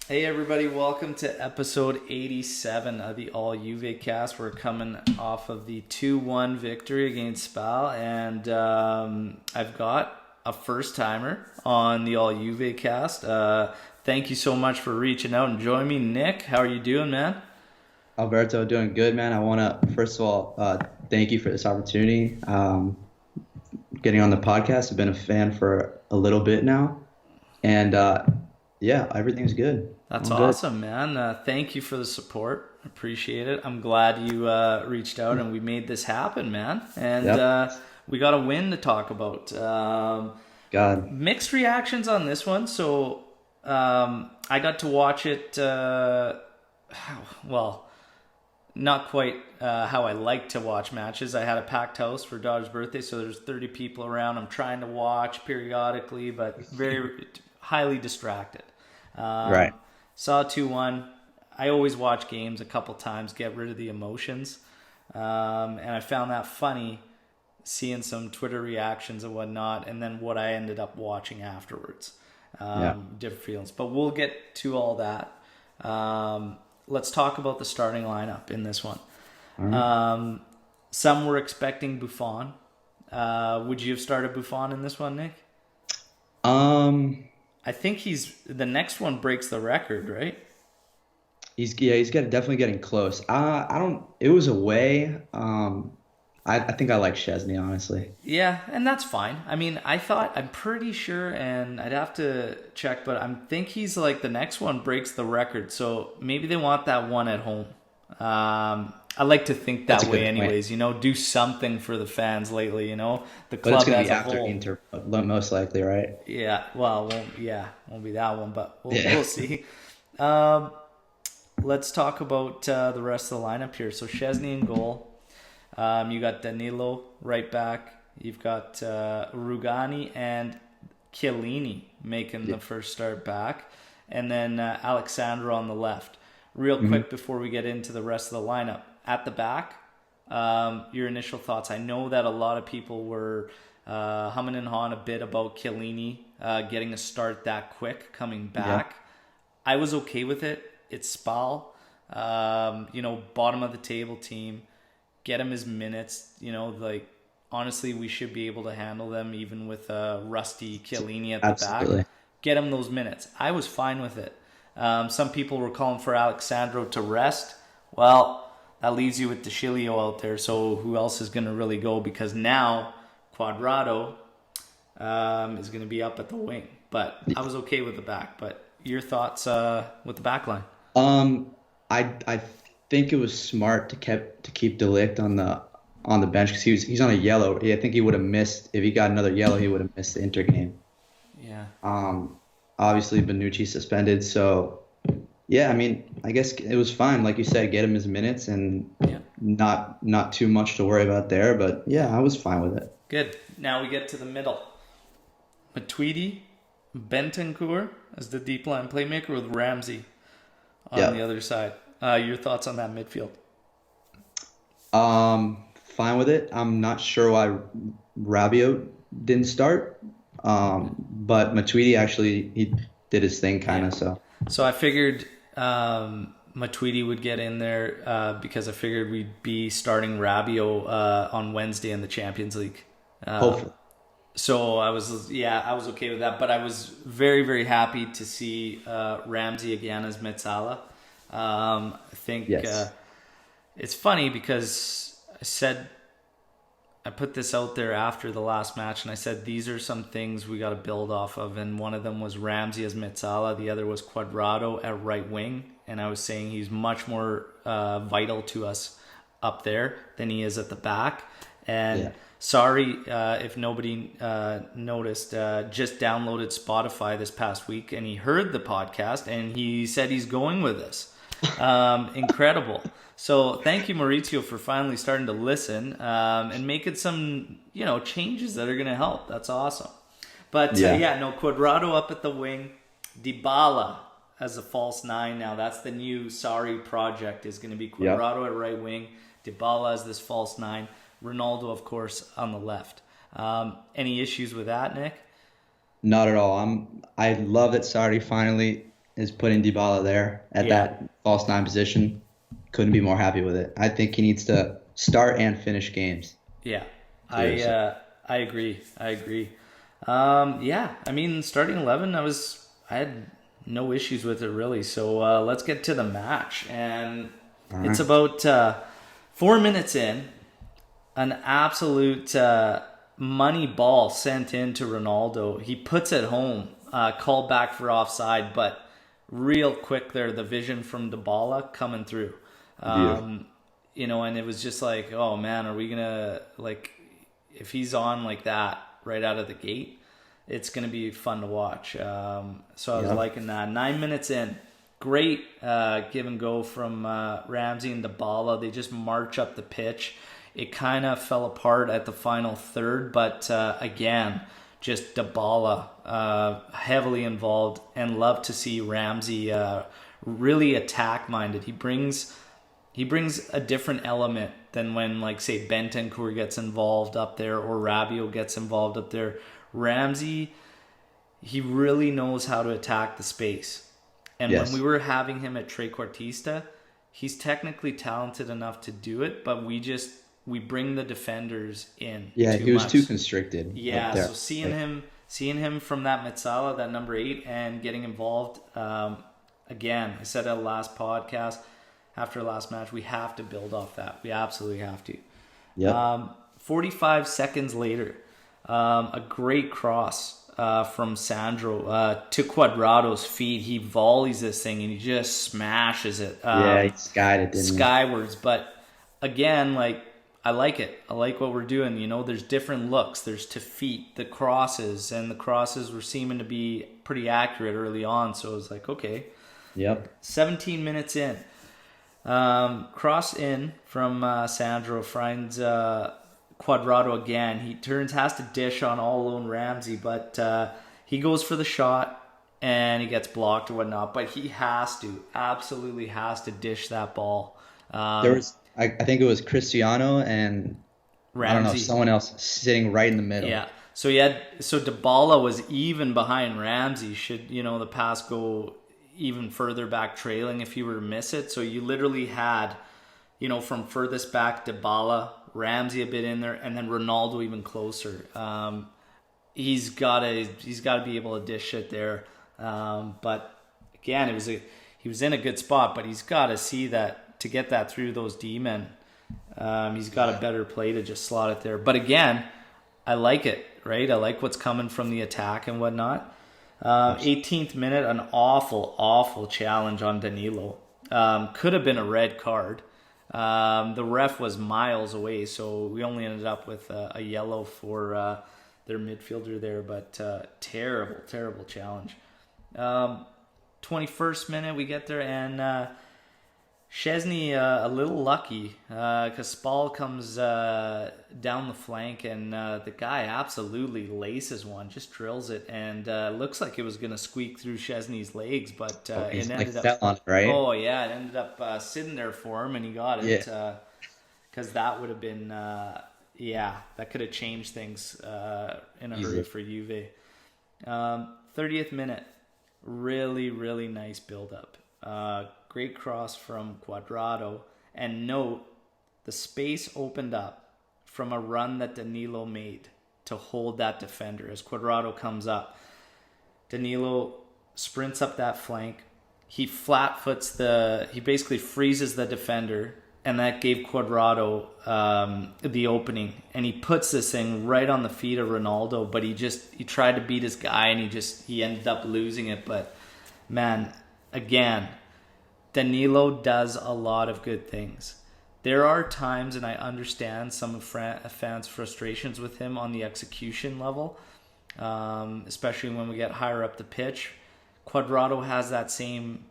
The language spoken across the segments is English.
Hey everybody, welcome to episode 87 of the All JuveCast. We're coming off of the 2-1 victory against Spal, and I've got a first-timer on the All JuveCast. Thank you so much for reaching out and joining me. Nick, how are you doing, man? Alberto, doing good, man. I want to, first of all, thank you for this opportunity. Getting on the podcast. I've been a fan for a little bit now. And yeah, everything's good. That's I'm good. awesome, man. Thank you for the support. Appreciate it. I'm glad you reached out and we made this happen, man. And Yep. we got a win to talk about. God. Mixed reactions on this one. So I got to watch it. Well, not quite how I like to watch matches. I had a packed house for daughter's birthday, so there's 30 people around. I'm trying to watch periodically, but very highly distracted. Right. Um, Saw 2-1. I always watch games a couple times, get rid of the emotions. And I found that funny seeing some Twitter reactions and whatnot, and then what I ended up watching afterwards. Yeah. Different feelings. But we'll get to all that. Let's talk about the starting lineup in this one. All right. Some were expecting Buffon. Would you have started Buffon in this one, Nick? Um, I think the next one breaks the record, right? he's definitely getting close. I don't, it was away. I think I like Chesney, honestly. Yeah, and that's fine. I mean, I'm pretty sure, and I'd have to check, but I think he's like the next one breaks the record. So maybe they want that one at home. I like to think That's that a way, good point. anyways. Do something for the fans lately. The But it's club going to as be a after whole. Inter, most likely, right? Yeah, well, won't be that one, but Yeah. we'll see. Um, let's talk about the rest of the lineup here. So Chesney in goal. You got Danilo right back. You've got Rugani and Chiellini making the first start back, and then Alexandra on the left. Real hmm quick before we get into the rest of the lineup, at the back, your initial thoughts. I know that a lot of people were humming and hawing a bit about Chiellini getting a start that quick, coming Yeah. back. I was okay with it. It's Spal, bottom of the table team. Get him his minutes. Like honestly, we should be able to handle them even with rusty Chiellini at the back. Absolutely. Get him those minutes. I was fine with it. Some people were calling for Alexandro to rest. Well, that leaves you with DeCilio out there. So who else is going to really go? Because now Quadrado is going to be up at the wing. But I was okay with the back. But your thoughts with the back line? Um, I think it was smart to keep Delict on the bench because he's on a yellow. I think he would have missed if he got another yellow. He would have missed the Inter game. Yeah. Um, Obviously Benucci suspended, so yeah. I mean, I guess it was fine, like you said, get him his minutes and Yeah. not too much to worry about there. But yeah, I was fine with it. Good. Now we get to the middle. Matuidi, Bentancur as the deep line playmaker with Ramsey on Yeah. the other side. Your thoughts on that midfield? Fine with it. I'm not sure why Rabiot didn't start. But Matuidi actually he did his thing kind Yeah. of. So So I figured Matuidi would get in there because I figured we'd be starting Rabio on Wednesday in the Champions League. hopefully, So I was okay with that. But I was very, very happy to see Ramsey again as Metzala. I think yes, it's funny because I put this out there after the last match, and I said these are some things we got to build off of. And one of them was Ramsey as Metzala, the other was Quadrado at right wing, and I was saying he's much more vital to us up there than he is at the back. And yeah. sorry if nobody noticed, just downloaded Spotify this past week, and he heard the podcast, and he said he's going with us. Incredible. So thank you, Maurizio, for finally starting to listen and making some, changes that are going to help. That's awesome. But Yeah. Quadrado up at the wing, Dybala as a false nine. Now that's the new Sarri project is going to be Yep. Quadrado at right wing, Dybala as this false nine, Ronaldo, of course, on the left. Any issues with that, Nick? Not at all. I love that Sarri finally is putting Dybala there at that false nine position. Couldn't be more happy with it. I think he needs to start and finish games. Yeah, Too, so. I agree. I agree. Yeah, I mean, starting 11, I had no issues with it really. So let's get to the match, and All it's right. about 4 minutes in, an absolute money ball sent in to Ronaldo. He puts it home, called back for offside, but real quick there, the vision from Dybala coming through. Beautiful. And it was just like, oh man, are we gonna, like, if he's on like that right out of the gate, it's gonna be fun to watch. So I was liking that. 9 minutes in, great give and go from Ramsey and Dybala. They just march up the pitch. It kind of fell apart at the final third, but again, just Dybala heavily involved, and love to see Ramsey really attack minded. He brings a different element than when, like, say, Bentancur gets involved up there or Rabiot gets involved up there. Ramsey, he really knows how to attack the space. And Yes. when we were having him at trequartista, he's technically talented enough to do it, but we bring the defenders in. Yeah, too he was much. too constricted. Yeah, up there. so seeing him from that Metsala, that number 8, and getting involved, again, I said at the last podcast, after the last match, we have to build off that. We absolutely have to. Yep. 45 seconds later, a great cross from Sandro to Quadrado's feet. He volleys this thing and he just smashes it. Yeah, he skied it, didn't he? Skywards. But again, like, I like it. I like what we're doing. There's different looks. There's to feet, the crosses, and the crosses were seeming to be pretty accurate early on. So it was like, okay. Yep. 17 minutes in. Cross in from Sandro, finds Quadrado again. He has to dish on all alone Ramsey, but he goes for the shot and he gets blocked or whatnot. But he absolutely has to dish that ball. There was, I think it was Cristiano and Ramsey. I don't know, someone else sitting right in the middle. Yeah. So Dybala was even behind Ramsey. Should the pass go even further back, trailing if you were to miss it. So you literally had, from furthest back, Dybala, Ramsey a bit in there, and then Ronaldo even closer. He's gotta be able to dish it there. But again, he was in a good spot, but he's got to see that to get that through those D-men. He's got a better play to just slot it there. But again, I like it, right? I like what's coming from the attack and whatnot. 18th minute, an awful challenge on Danilo. Could have been a red card. The ref was miles away, so we only ended up with a yellow for their midfielder there, but terrible challenge. 21st minute, we get there, and Szczesny a little lucky because Spal comes down the flank, and the guy absolutely laces one, just drills it, and looks like it was going to squeak through Szczesny's legs, but it ended up fell on it, right? Oh yeah, it ended up sitting there for him, and he got it because that would have been that could have changed things in a hurry for Juve. 30th minute, really nice build up. Great cross from Quadrado, and note the space opened up from a run that Danilo made to hold that defender as Quadrado comes up. Danilo sprints up that flank. He he basically freezes the defender, and that gave Quadrado the opening, and he puts this thing right on the feet of Ronaldo, but he tried to beat his guy, and he ended up losing it. But man, again, Danilo does a lot of good things. There are times, and I understand some of fans' frustrations with him on the execution level, especially when we get higher up the pitch. Quadrado has that same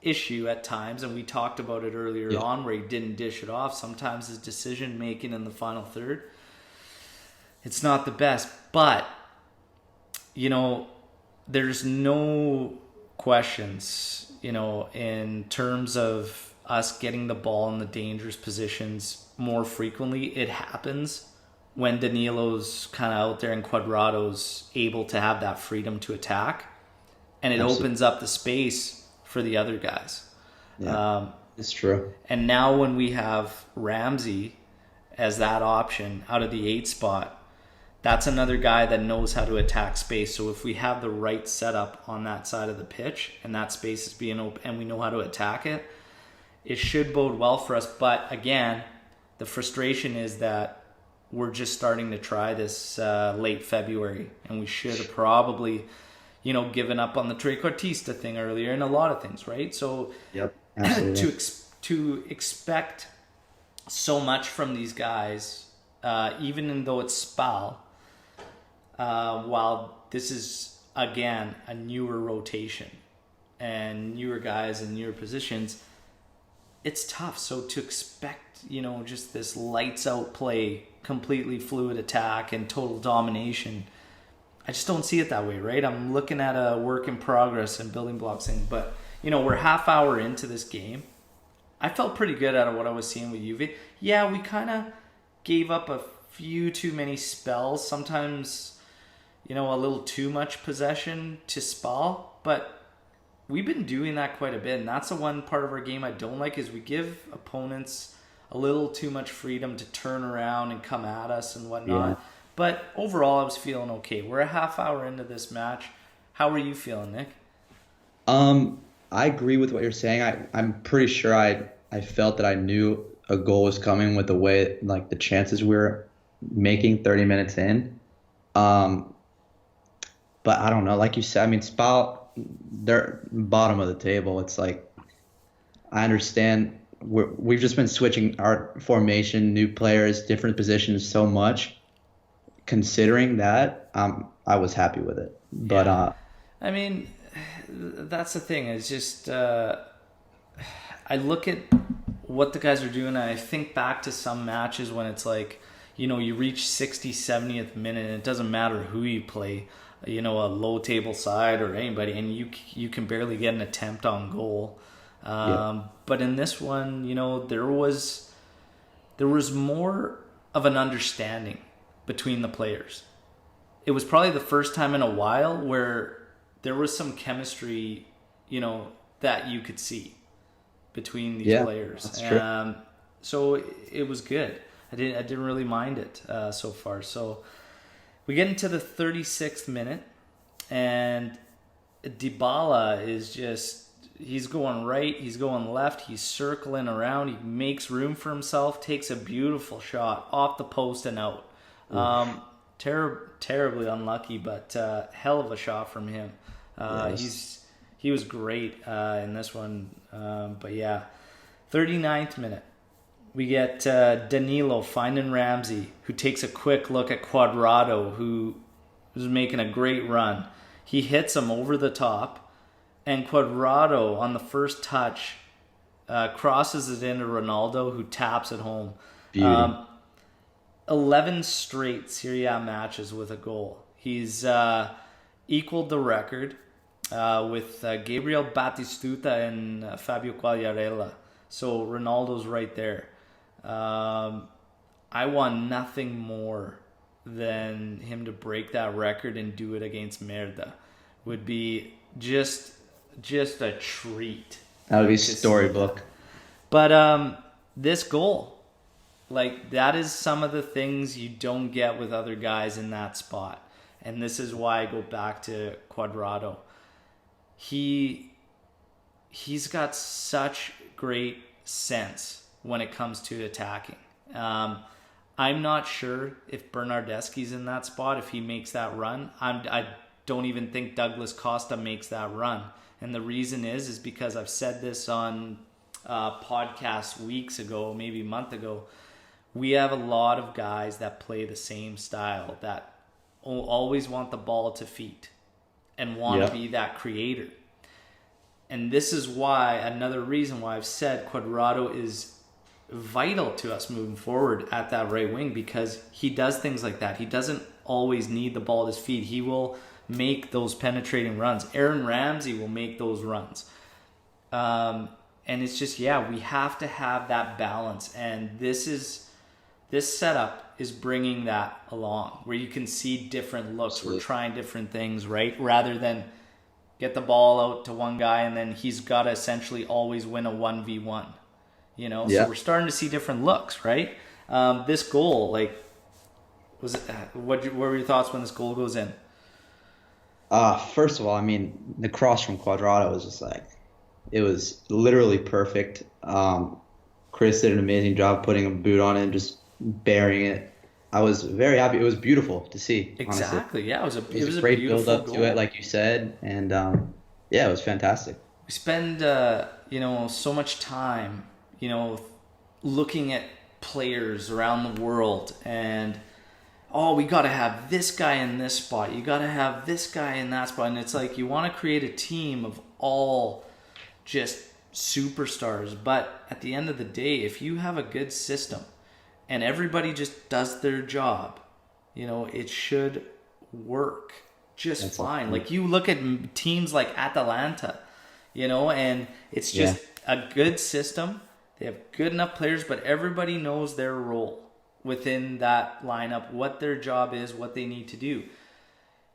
issue at times, and we talked about it earlier on where he didn't dish it off. Sometimes his decision making in the final third, it's not the best, but there's no questions, in terms of us getting the ball in the dangerous positions more frequently. It happens when Danilo's kind of out there and Quadrado's able to have that freedom to attack. and it Absolutely. opens up the space for the other guys. Yeah, it's true. And now when we have Ramsey as that option out of the 8 spot, that's another guy that knows how to attack space. So if we have the right setup on that side of the pitch and that space is being open and we know how to attack it, it should bode well for us. But again, the frustration is that we're just starting to try this late February, and we should have probably, given up on the trequartista thing earlier and a lot of things, right? So Yep, absolutely. to expect so much from these guys, even though it's Spal, while this is, again, a newer rotation and newer guys in newer positions, it's tough. So to expect, just this lights out play, completely fluid attack and total domination, I just don't see it that way, right? I'm looking at a work in progress and building blocks thing. But, we're half hour into this game. I felt pretty good out of what I was seeing with Juve. Yeah, we kind of gave up a few too many spells. Sometimes, a little too much possession to Spal. But we've been doing that quite a bit. And that's the one part of our game I don't like, is we give opponents a little too much freedom to turn around and come at us and whatnot. Yeah. But overall, I was feeling okay. We're a half hour into this match. How are you feeling, Nick? I agree with what you're saying. I'm pretty sure I felt that I knew a goal was coming with the way, like, the chances we were making 30 minutes in. But I don't know. Like you said, I mean, Spal, they're bottom of the table. It's like, I understand we've just been switching our formation, new players, different positions so much. Considering that, I was happy with it. But Yeah. I mean, that's the thing. It's just I look at what the guys are doing, and I think back to some matches when it's like, you reach 60th, 70th minute, and it doesn't matter who you play, a low table side or anybody, and you can barely get an attempt on goal. yeah, But in this one, there was more of an understanding between the players. It was probably the first time in a while where there was some chemistry, that you could see between these yeah, players. that's true. So it was good. I didn't really mind it so far. So we get into the 36th minute, and Dybala is just, he's going right, he's going left, he's circling around, he makes room for himself, takes a beautiful shot off the post and out. Terribly unlucky, but hell of a shot from him. Yes. He was great in this one. But yeah, 39th minute. We get Danilo finding Ramsey, who takes a quick look at Quadrado, who was making a great run. He hits him over the top, and Quadrado, on the first touch, crosses it into Ronaldo, who taps it home. Beauty. 11 straight Serie A matches with a goal. He's equaled the record with Gabriel Batistuta and Fabio Quagliarella. So Ronaldo's right there. I want nothing more than him to break that record and do it against Merda. Would be just a treat. That would be to see storybook. that. But this goal, like, that is some of the things you don't get with other guys in that spot. And this is why I go back to Quadrado. He's got such great sense when it comes to attacking. I'm not sure if Bernardeschi's in that spot, if he makes that run. I don't even think Douglas Costa makes that run. And the reason is because I've said this on podcasts weeks ago, maybe a month ago. We have a lot of guys that play the same style, that always want the ball to feet and want to be that creator. And this is why, another reason why I've said Quadrado is vital to us moving forward at that right wing, because he does things like that. He doesn't always need the ball at his feet. He will make those penetrating runs. Aaron Ramsey will make those runs. And it's just, we have to have that balance. And this setup is bringing that along, where you can see different looks. Absolutely. We're trying different things, right? Rather than get the ball out to one guy, and then he's got to essentially always win a 1v1. So Yeah. we're starting to see different looks, right? This goal, like, what were your thoughts when this goal goes in? First of all, I mean, the cross from Quadrado was just like, it was literally perfect. Chris did an amazing job putting a boot on it and just burying it. I was very happy. It was beautiful to see, honestly. Exactly. Yeah, It was a a great build beautiful up goal. to it, like you said, and yeah, it was fantastic. We spend so much time looking at players around the world, and we got to have this guy in this spot, you got to have this guy in that spot, and it's like you want to create a team of all just superstars. But at the end of the day, if you have a good system and everybody just does their job, it should work just That's fine. awesome. Like, you look at teams like Atalanta, and it's just a good system. They have good enough players, but everybody knows their role within that lineup, what their job is, what they need to do.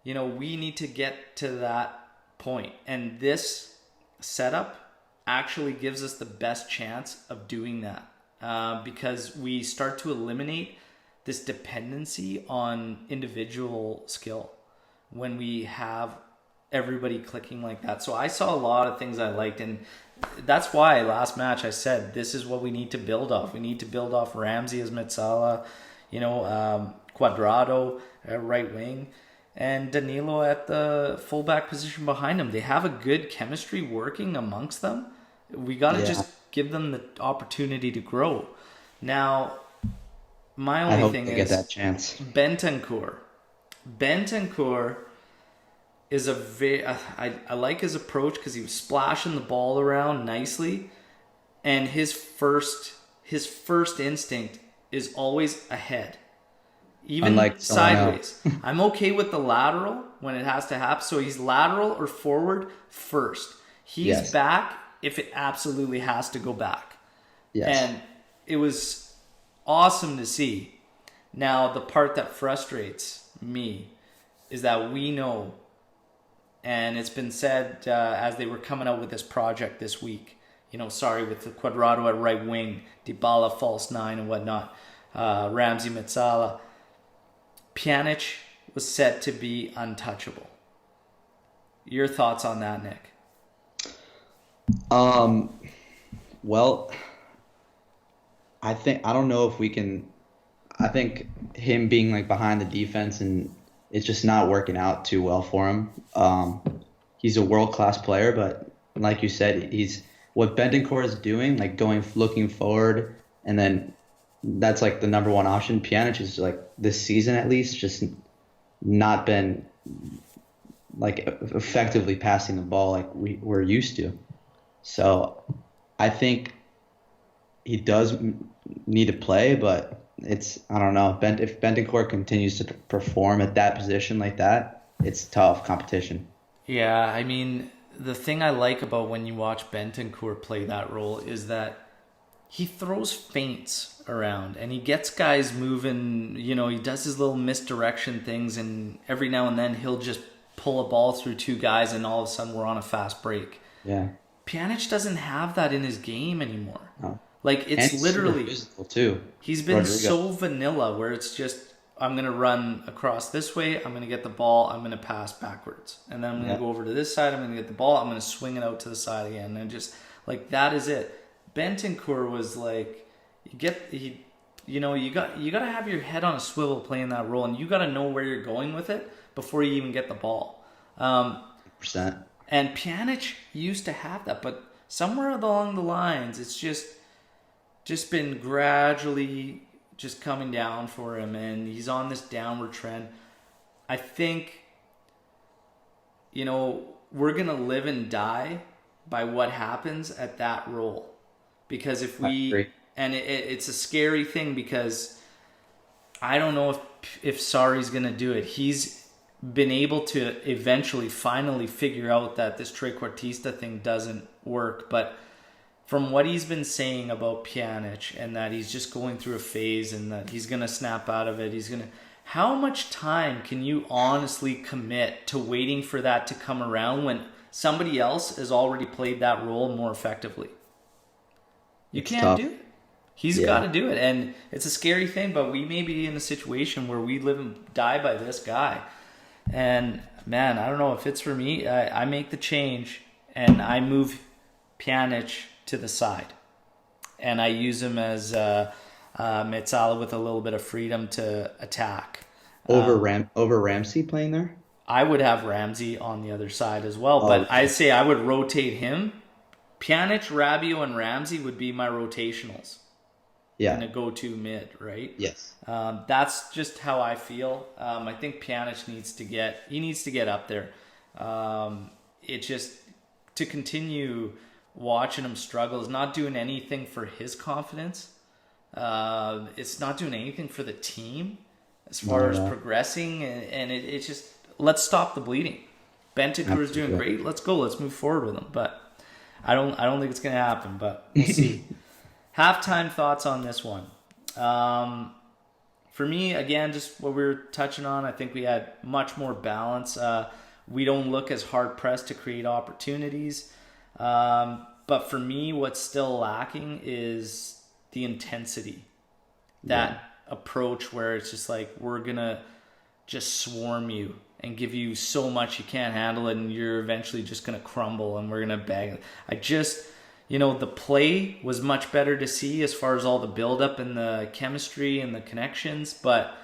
We need to get to that point. And this setup actually gives us the best chance of doing that, because we start to eliminate this dependency on individual skill when we have everybody clicking like that. So I saw a lot of things I liked, and that's why last match I said this is what we need to build off. We need to build off Ramsey as Metsala, Quadrado at right wing, and Danilo at the fullback position behind him. They have a good chemistry working amongst them. We got to just give them the opportunity to grow. Now, my I only hope thing they is get that chance. Bentancur. Bentancur is a very I like his approach because he was splashing the ball around nicely, and his first instinct is always ahead, even Unlike someone sideways. I'm okay with the lateral when it has to happen. So he's lateral or forward first. He's Yes. back if it absolutely has to go back. Yes. And it was awesome to see. Now, the part that frustrates me is that we know, and it's been said as they were coming out with this project this week, with the Quadrado at right wing, Dybala false nine and whatnot, Ramsey Metsala, Pjanic was said to be untouchable. Your thoughts on that, Nick? Well, I don't know if we can. I think him being like behind the defense and it's just not working out too well for him. He's a world-class player, but like you said, he's what Bentancur is doing, like looking forward, and then that's like the number one option. Pjanic is like this season at least just not been like effectively passing the ball like we're used to. So I think he does need to play, but I don't know. If Bentancur continues to perform at that position like that, it's tough competition. Yeah, I mean, the thing I like about when you watch Bentancur play that role is that he throws feints around and he gets guys moving. He does his little misdirection things, and every now and then he'll just pull a ball through two guys, and all of a sudden we're on a fast break. Yeah. Pjanic doesn't have that in his game anymore. No. Like, it's And literally super physical too. He's been Rodrigo. so vanilla where it's just, I'm going to run across this way, I'm going to get the ball, I'm going to pass backwards. And then I'm going to go over to this side, I'm going to get the ball, I'm going to swing it out to the side again. And just, like, that is it. Bentancur was like, you got to have your head on a swivel playing that role, and you got to know where you're going with it before you even get the ball. 100%. And Pjanic used to have that, but somewhere along the lines, it's just been gradually just coming down for him, and he's on this downward trend. I think, we're going to live and die by what happens at that role. Because if we, and it's a scary thing because I don't know if Sarri's going to do it. He's been able to eventually, finally figure out that this trequartista thing doesn't work, but from what he's been saying about Pjanic and that he's just going through a phase and that he's going to snap out of it, how much time can you honestly commit to waiting for that to come around when somebody else has already played that role more effectively. You It's can't tough. do it. He's got to do it. And it's a scary thing, but we may be in a situation where we live and die by this guy. And, man, I don't know if it's for me. I make the change, and I move Pjanic to the side. And I use him as Metsala with a little bit of freedom to attack. Over Ramsey playing there? I would have Ramsey on the other side as well, Oh, but okay. I say I would rotate him. Pjanic, Rabiot, and Ramsey would be my rotationals in a Yeah. go-to mid, right? Yes. That's just how I feel. I think Pjanic needs to get up there. It just to continue watching him struggle is not doing anything for his confidence. It's not doing anything for the team as far as progressing, and it's just let's stop the bleeding. Bentancur is doing great. Let's go. Let's move forward with him. But I don't think it's gonna happen. But we'll see. Halftime thoughts on this one. For me, again, just what we were touching on, I think we had much more balance. We don't look as hard pressed to create opportunities. But for me, what's still lacking is the intensity. That approach where it's just like, we're going to just swarm you and give you so much you can't handle it, and you're eventually just going to crumble and we're going to bag it. I just, the play was much better to see as far as all the buildup and the chemistry and the connections, but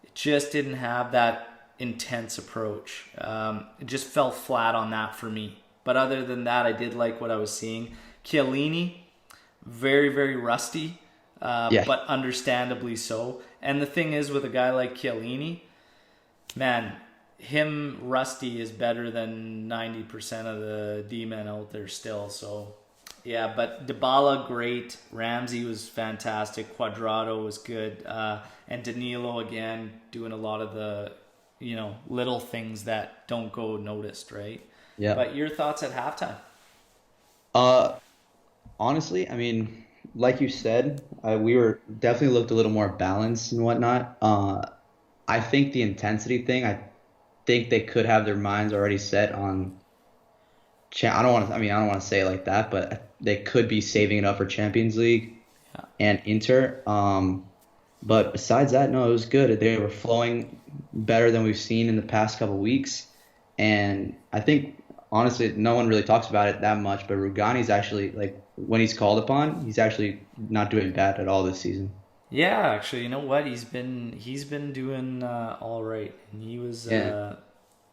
it just didn't have that intense approach. It just fell flat on that for me. But other than that, I did like what I was seeing. Chiellini, very, very rusty, but understandably so. And the thing is, with a guy like Chiellini, man, him rusty is better than 90% of the D-men out there still. So, yeah, but Dybala, great. Ramsey was fantastic. Cuadrado was good. And Danilo, again, doing a lot of the, little things that don't go noticed, right? Yeah. But your thoughts at halftime? Honestly, I mean, like you said, we were definitely looked a little more balanced and whatnot. I think the intensity thing, I think they could have their minds already set on. I don't want to say it like that, but they could be saving it up for Champions League and Inter. But besides that, no, it was good. They were flowing better than we've seen in the past couple weeks, and I think honestly, no one really talks about it that much. But Rugani's actually, like, when he's called upon, he's actually not doing bad at all this season. Yeah, actually, you know what? He's been doing all right, and he was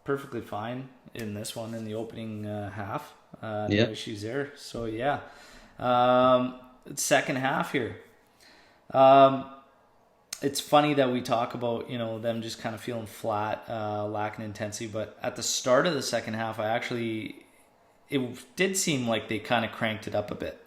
perfectly fine in this one in the opening half. No issues there. So yeah, second half here. It's funny that we talk about them just kind of feeling flat, lacking intensity. But at the start of the second half, it did seem like they kind of cranked it up a bit.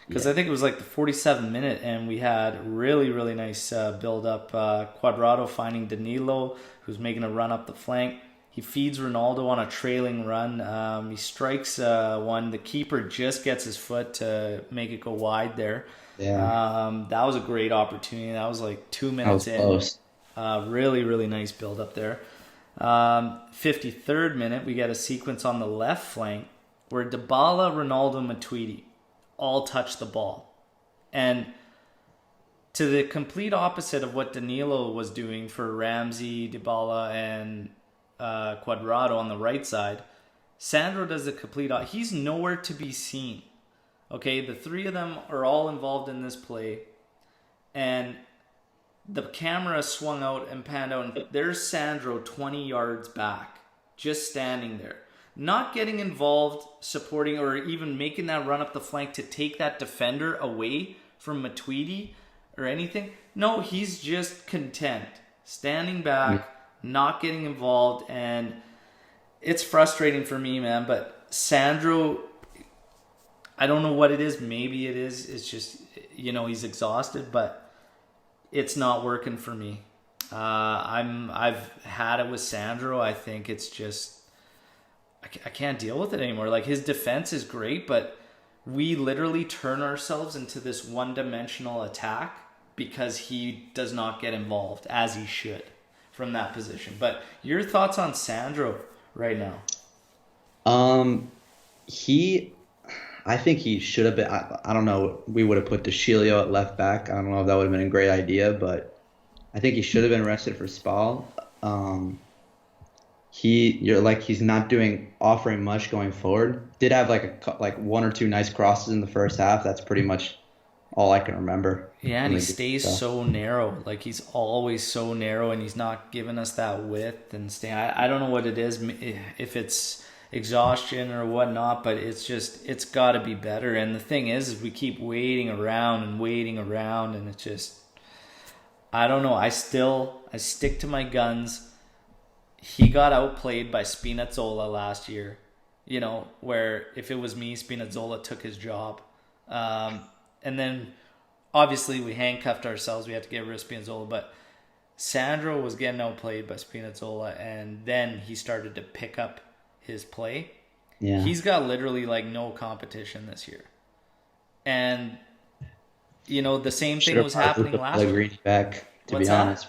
Because I think it was like the 47th minute, and we had really, really nice build-up. Cuadrado finding Danilo, who's making a run up the flank. He feeds Ronaldo on a trailing run. He strikes one. The keeper just gets his foot to make it go wide there. Yeah. That was a great opportunity. That was like 2 minutes in. Close. Really, really nice build-up there. 53rd minute, we get a sequence on the left flank where Dybala, Ronaldo, Matuidi all touch the ball. And to the complete opposite of what Danilo was doing for Ramsey, Dybala, and Cuadrado on the right side, Sandro does the complete he's nowhere to be seen. Okay, the three of them are all involved in this play, and the camera swung out and panned out, and there's Sandro 20 yards back, just standing there. Not getting involved, supporting, or even making that run up the flank to take that defender away from Matuidi or anything. No, he's just content, standing back, not getting involved, and it's frustrating for me, man. But Sandro, I don't know what it is. Maybe it is. It's just, he's exhausted, but it's not working for me. I've had it with Sandro. I think it's just, I can't deal with it anymore. Like, his defense is great, but we literally turn ourselves into this one-dimensional attack because he does not get involved as he should from that position. But your thoughts on Sandro right now? he, I think he should have been. I don't know. We would have put DeShilio at left back. I don't know if that would have been a great idea, but I think he should have been rested for Spal. Um, you're like he's not offering much going forward. Did have like one or two nice crosses in the first half. That's pretty much all I can remember Yeah, and from he the game. stays So, so narrow. Like he's always so narrow, and he's not giving us that width and stay. I don't know what it is, if it's exhaustion or whatnot, but it's got to be better. And the thing is we keep waiting around, and it's just I don't know. I stick to my guns. He got outplayed by Spinazzola last year. Where if it was me, Spinazzola took his job. And then obviously we handcuffed ourselves. We had to get rid of Spinazzola, but Sandro was getting outplayed by Spinazzola, and then he started to pick up his play. yeah, He's got literally like no competition this year. And the same should thing have was brought happening Luca last year. Pellegrini back. To What's be that? honest,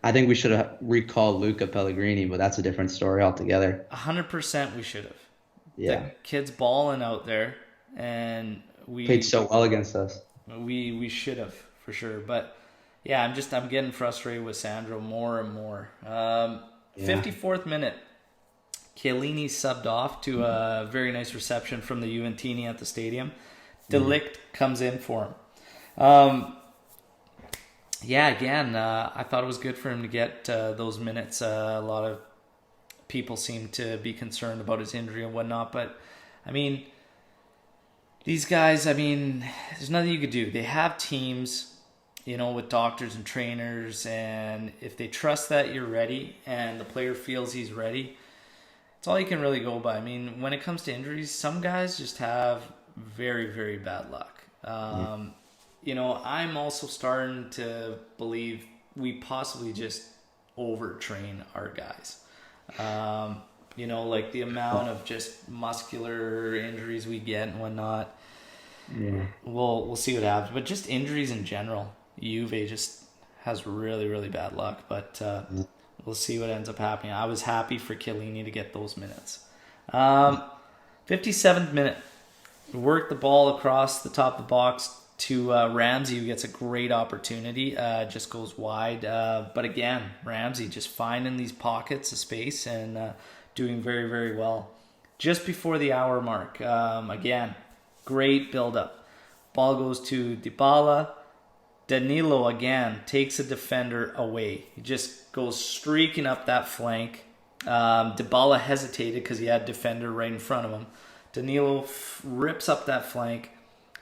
I think we should have recalled Luca Pellegrini, but that's a different story altogether. 100% we should have. The Yeah, kid's balling out there, and played we so well against us. we should have for sure. But yeah, I'm getting frustrated with Sandro more and more. Yeah, 54th minute, Chiellini subbed off to a very nice reception from the Juventini at the stadium. Delict comes in for him. Yeah, again, I thought it was good for him to get those minutes. A lot of people seem to be concerned about his injury and whatnot, but I mean, these guys, there's nothing you could do. They have teams, with doctors and trainers, and if they trust that you're ready and the player feels he's ready, it's all you can really go by. I mean, when it comes to injuries, some guys just have very, very bad luck. yeah, I'm also starting to believe we possibly just overtrain our guys. Like the amount of just muscular injuries we get and whatnot. yeah. We'll see what happens. But just injuries in general, Juve just has really, really bad luck. But we'll see what ends up happening. I was happy for Chiellini to get those minutes. 57th minute, work the ball across the top of the box to Ramsey, who gets a great opportunity. Just goes wide. But again, Ramsey just finding these pockets of space and doing very, very well. Just before the hour mark, again, great build-up. Ball goes to Dybala. Danilo again takes a defender away. He just goes streaking up that flank. Dybala hesitated because he had a defender right in front of him. Danilo rips up that flank.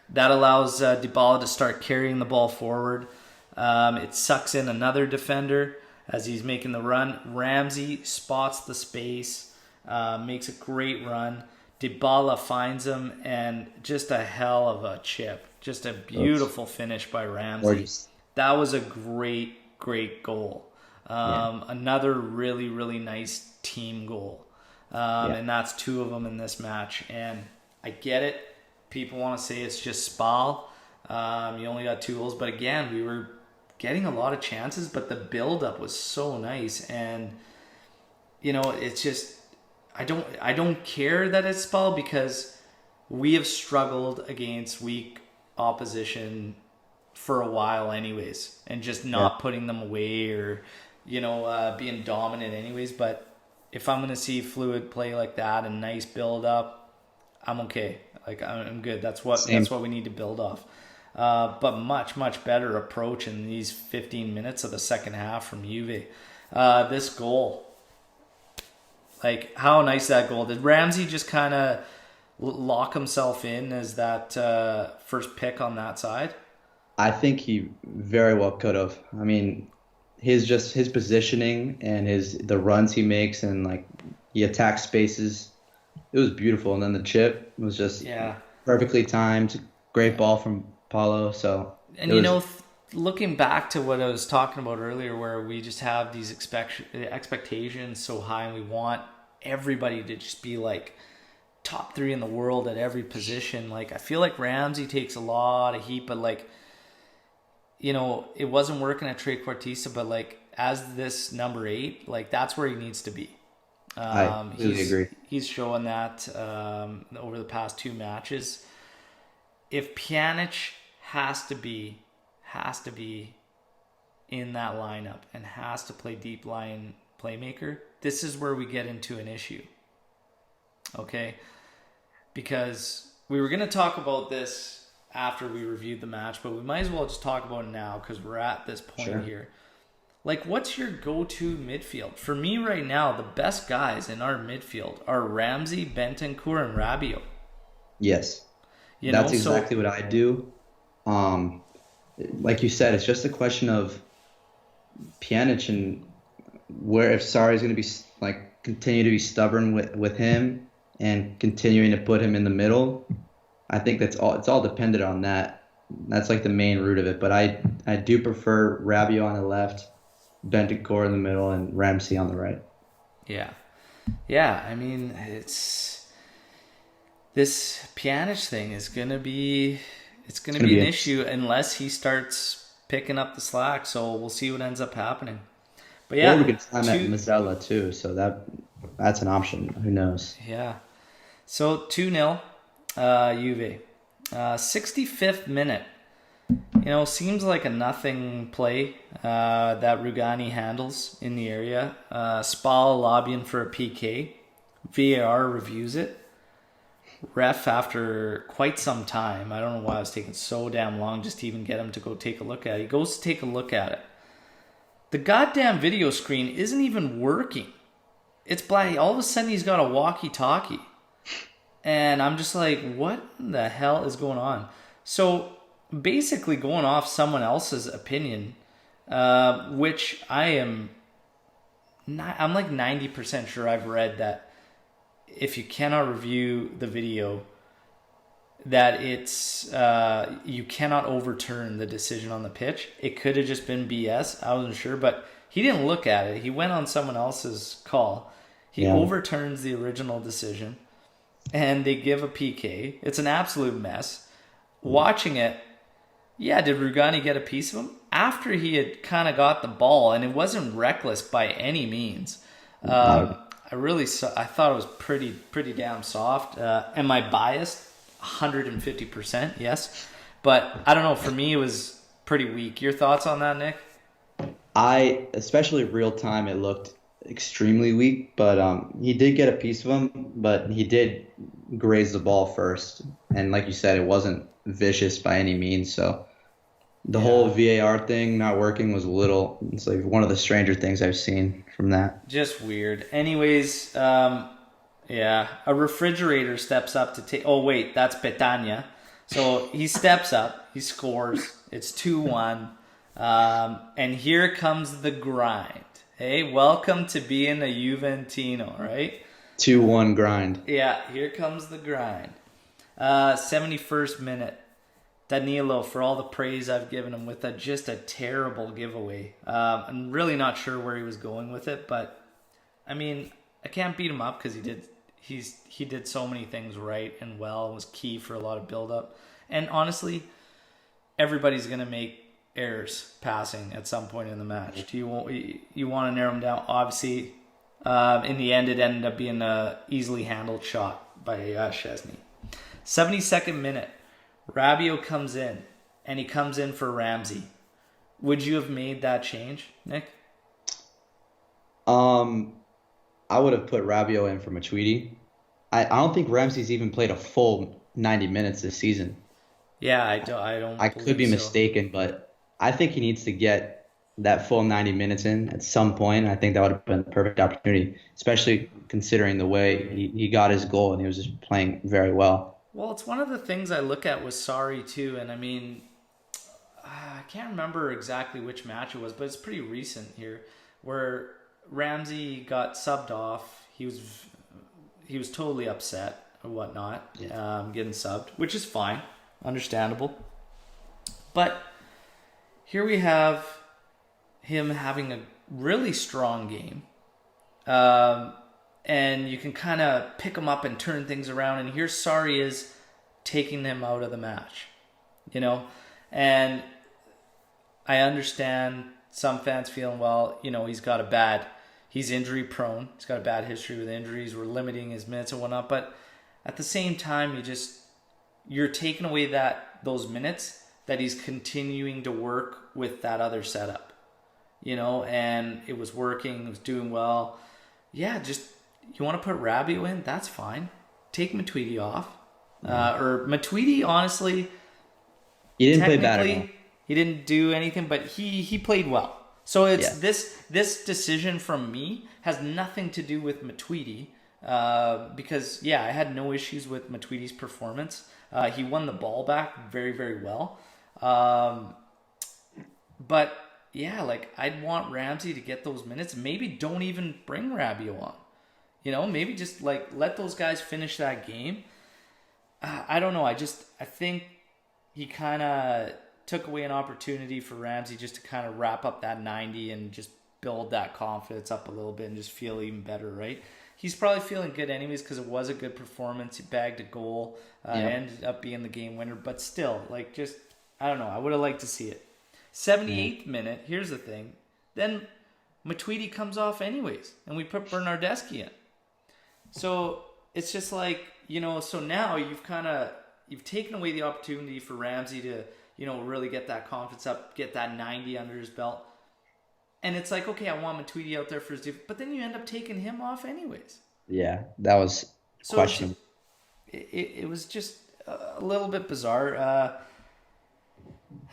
That allows Dybala to start carrying the ball forward. It sucks in another defender as he's making the run. Ramsey spots the space, makes a great run. Dybala finds him, and just a hell of a chip. Just a beautiful finish by Ramsey. Gorgeous. That was a great, great goal. Yeah, Another really, really nice team goal. yeah, And that's two of them in this match. And I get it. People want to say it's just Spal. You only got two goals. But again, we were getting a lot of chances, but the build-up was so nice. And, it's just... I don't care that it's Spal because we have struggled against weak opposition for a while anyways, and just not putting them away or being dominant anyways. But if I'm gonna see fluid play like that and nice build up, I'm okay. Like I'm good. That's what same. we need to build off. But much better approach in these 15 minutes of the second half from Juve. This goal. Like, how nice that goal. Did Ramsey just kind of lock himself in as that first pick on that side? I think he very well could have. I mean, his positioning and the runs he makes and like he attacks spaces. It was beautiful, and then the chip was just Yeah. perfectly timed. Great ball from Paulo. So And, it was looking back to what I was talking about earlier, where we just have these expectations so high and we want everybody to just be like top three in the world at every position. Like, I feel like Ramsey takes a lot of heat, but like, it wasn't working at Trequartista, but like as this number 8, like that's where he needs to be. I completely agree. He's showing that over the past two matches. If Pjanic has to be in that lineup and has to play deep line playmaker, this is where we get into an issue. Okay? Because we were going to talk about this after we reviewed the match, but we might as well just talk about it now because we're at this point here. Like, what's your go-to midfield? For me right now, the best guys in our midfield are Ramsey, Bentancur, and Rabiot. Yes. That's exactly what I do. Like you said, it's just a question of Pjanic and where if Sarri's going to be like continue to be stubborn with him and continuing to put him in the middle. I think that's all. It's all dependent on that. That's like the main root of it. But I do prefer Rabiot on the left, Bentancur in the middle, and Ramsey on the right. Yeah. I mean, it's this Pjanic thing is gonna be an issue unless he starts picking up the slack. So we'll see what ends up happening. But yeah, or we could time at Mazzella too. So that's an option. Who knows? Yeah. So 2-0, Juve. 65th minute. Seems like a nothing play that Rugani handles in the area. Spal lobbying for a PK. VAR reviews it. Ref, after quite some time, I don't know why it was taking so damn long just to even get him to go take a look at it. He goes to take a look at it. The goddamn video screen isn't even working. It's black. All of a sudden, he's got a walkie-talkie. And I'm just like, what the hell is going on? So basically going off someone else's opinion, which I'm like 90% sure I've read that if you cannot review the video, that it's you cannot overturn the decision on the pitch. It could have just been BS. I wasn't sure, but he didn't look at it. He went on someone else's call. He overturns the original decision, and they give a PK. It's an absolute mess. Watching it, did Rugani get a piece of him? After he had kind of got the ball, and it wasn't reckless by any means. I thought it was pretty damn soft. Am I biased? 150%, yes. But I don't know. For me, it was pretty weak. Your thoughts on that, Nick? Especially real time, it looked extremely weak. But he did get a piece of him, but he did graze the ball first. And like you said, it wasn't vicious by any means. So the whole VAR thing not working was it's like one of the stranger things I've seen from that. Just weird. Anyways, a refrigerator steps up to take... Oh, wait, that's Petagna. So he steps up. He scores. It's 2-1. And here comes the grind. Hey, welcome to being a Juventino, right? 2-1 grind. Yeah, here comes the grind. 71st minute. Danilo, for all the praise I've given him with just a terrible giveaway. I'm really not sure where he was going with it, but I mean, I can't beat him up because he did so many things right and well. It was key for a lot of build-up. And honestly, everybody's going to make errors passing at some point in the match. Do you want to narrow them down? Obviously, in the end, it ended up being a easily handled shot by Szczesny. 72nd minute, Rabiot comes in, and he comes in for Ramsey. Would you have made that change, Nick? I would have put Rabiot in for Matuidi. I don't think Ramsey's even played a full 90 minutes this season. Yeah, I don't. I could be mistaken, but I think he needs to get that full 90 minutes in at some point. I think that would have been the perfect opportunity, especially considering the way he got his goal and he was just playing very well. Well, it's one of the things I look at with Sarri too, and I mean, I can't remember exactly which match it was, but it's pretty recent here, where Ramsey got subbed off. He was totally upset or whatnot, getting subbed, which is fine, understandable. But here we have him having a really strong game, and you can kind of pick him up and turn things around. And here Sarri is taking him out of the match, And I understand some fans feeling, he's got a bad He's injury prone. He's got a bad history with injuries. We're limiting his minutes and whatnot. But at the same time, you're taking away those minutes that he's continuing to work with that other setup, and it was working. It was doing well. Yeah, just you want to put Rabiot in? That's fine. Take Matuidi off. Or Matuidi, honestly, he didn't play bad at all. He didn't do anything, but he played well. So it's this decision from me has nothing to do with Matuidi, because I had no issues with Matuidi's performance. He won the ball back very, very well. But I'd want Ramsey to get those minutes. Maybe don't even bring Rabiot on. Maybe just let those guys finish that game. I don't know. I think he kind of took away an opportunity for Ramsey just to kind of wrap up that 90 and just build that confidence up a little bit and just feel even better, right? He's probably feeling good anyways because it was a good performance. He bagged a goal, ended up being the game winner. But still, I don't know. I would have liked to see it. 78th minute, here's the thing. Then Matuidi comes off anyways, and we put Bernardeschi in. So it's just so now you've taken away the opportunity for Ramsey to, really get that confidence up, get that 90 under his belt. And it's okay, I want Matuidi out there for his but then you end up taking him off anyways. Yeah, that was questionable. It was just a little bit bizarre.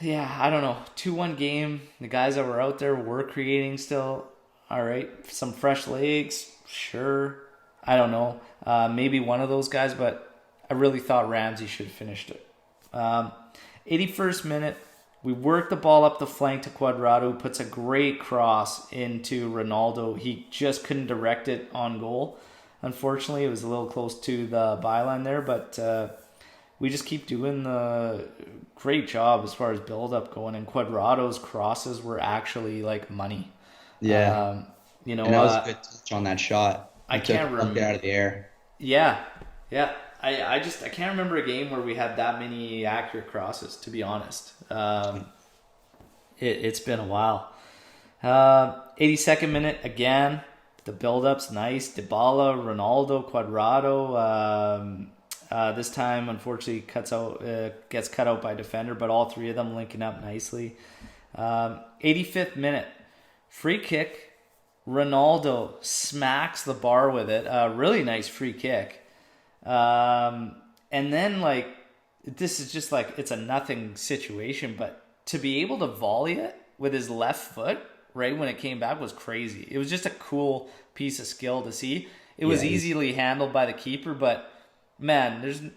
I don't know. 2-1 game. The guys that were out there were creating still. All right. Some fresh legs. Sure. I don't know. Maybe one of those guys, but I really thought Ramsey should have finished it. 81st minute. We work the ball up the flank to Cuadrado, who puts a great cross into Ronaldo. He just couldn't direct it on goal. Unfortunately, it was a little close to the byline there, but we just keep doing the great job as far as build-up going, and Cuadrado's crosses were actually money. Yeah. And that was a good touch on that shot. I can't remember. Out of the air. Yeah. I can't remember a game where we had that many accurate crosses, to be honest. It's been a while. 82nd minute, again, the build-up's nice. Dybala, Ronaldo, Cuadrado. This time, unfortunately, gets cut out by a defender, but all three of them linking up nicely. 85th minute, free kick. Ronaldo smacks the bar with it. Really nice free kick. And then this is just it's a nothing situation, but to be able to volley it with his left foot right when it came back was crazy. It was just a cool piece of skill to see. It was easily handled by the keeper, but man,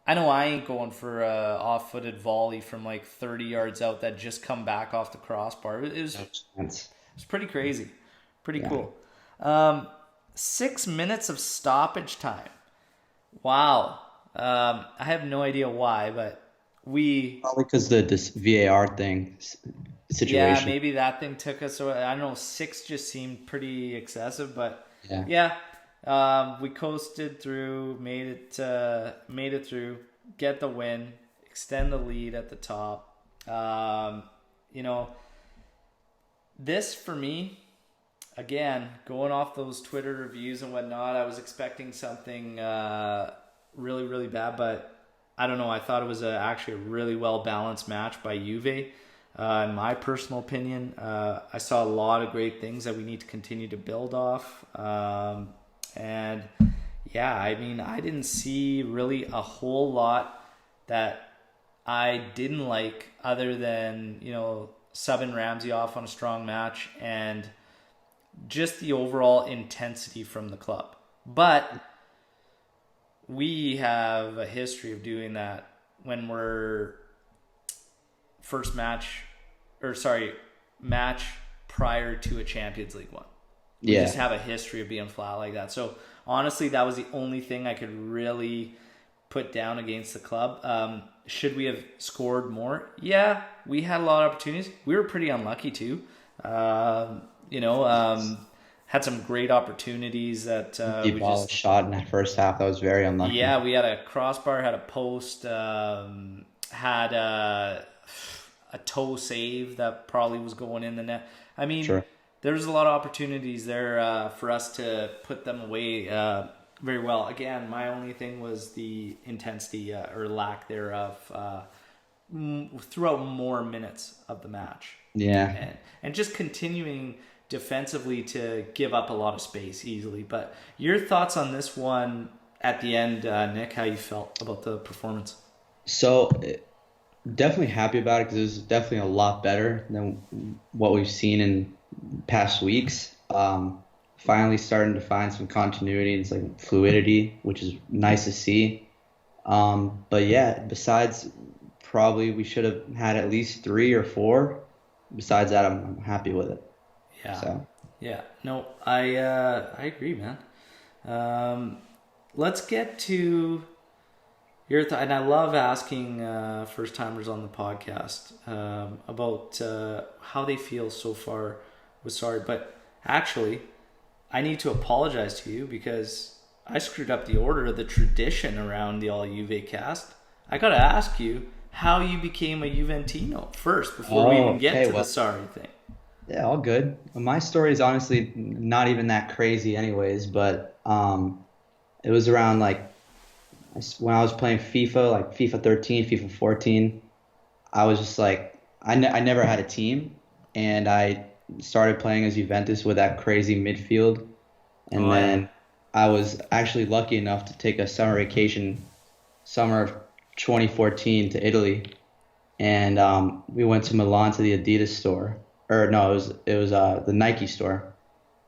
I know I ain't going for a off-footed volley from 30 yards out that just come back off the crossbar. It was pretty crazy. Pretty cool. 6 minutes of stoppage time. Wow. I have no idea why, but probably because this VAR situation. Yeah, maybe that thing took us. I don't know. 6 just seemed pretty excessive, but we coasted through, made it through, get the win, extend the lead at the top. This for me. Again, going off those Twitter reviews and whatnot, I was expecting something really, really bad, but I don't know. I thought it was actually a really well-balanced match by Juve. In my personal opinion, I saw a lot of great things that we need to continue to build off. I didn't see really a whole lot that I didn't like other than, subbing Ramsey off on a strong match and just the overall intensity from the club. But we have a history of doing that when we're match prior to a Champions League one. We just have a history of being flat like that. So honestly, that was the only thing I could really put down against the club. Should we have scored more? Yeah, we had a lot of opportunities. We were pretty unlucky too. Had some great opportunities that Dybala shot in that first half. That was very unlucky. Yeah, we had a crossbar, had a post, had a toe save that probably was going in the net. I mean, there's a lot of opportunities there for us to put them away very well. Again, my only thing was the intensity or lack thereof throughout more minutes of the match. Yeah. And just continuing defensively to give up a lot of space easily. But your thoughts on this one at the end, Nick, how you felt about the performance? So definitely happy about it because it was definitely a lot better than what we've seen in past weeks. Finally starting to find some continuity and like fluidity, which is nice to see. But yeah, besides probably we should have had at least 3 or 4. Besides that, I'm happy with it. Yeah. So Yeah. No, I agree, man. Let's get to your and I love asking first timers on the podcast about how they feel so far with Sorry. But actually, I need to apologize to you because I screwed up the order, the tradition around the All JuveCast. I got to ask you how you became a Juventino first before we even get to the Sorry thing. Yeah, all good. My story is honestly not even that crazy anyways, but it was around like when I was playing FIFA, like FIFA 13, FIFA 14, I was just like, I never had a team, and I started playing as Juventus with that crazy midfield. And then I was actually lucky enough to take a summer vacation, summer of 2014 to Italy, and we went to Milan to the Adidas store, or no, it was the Nike store,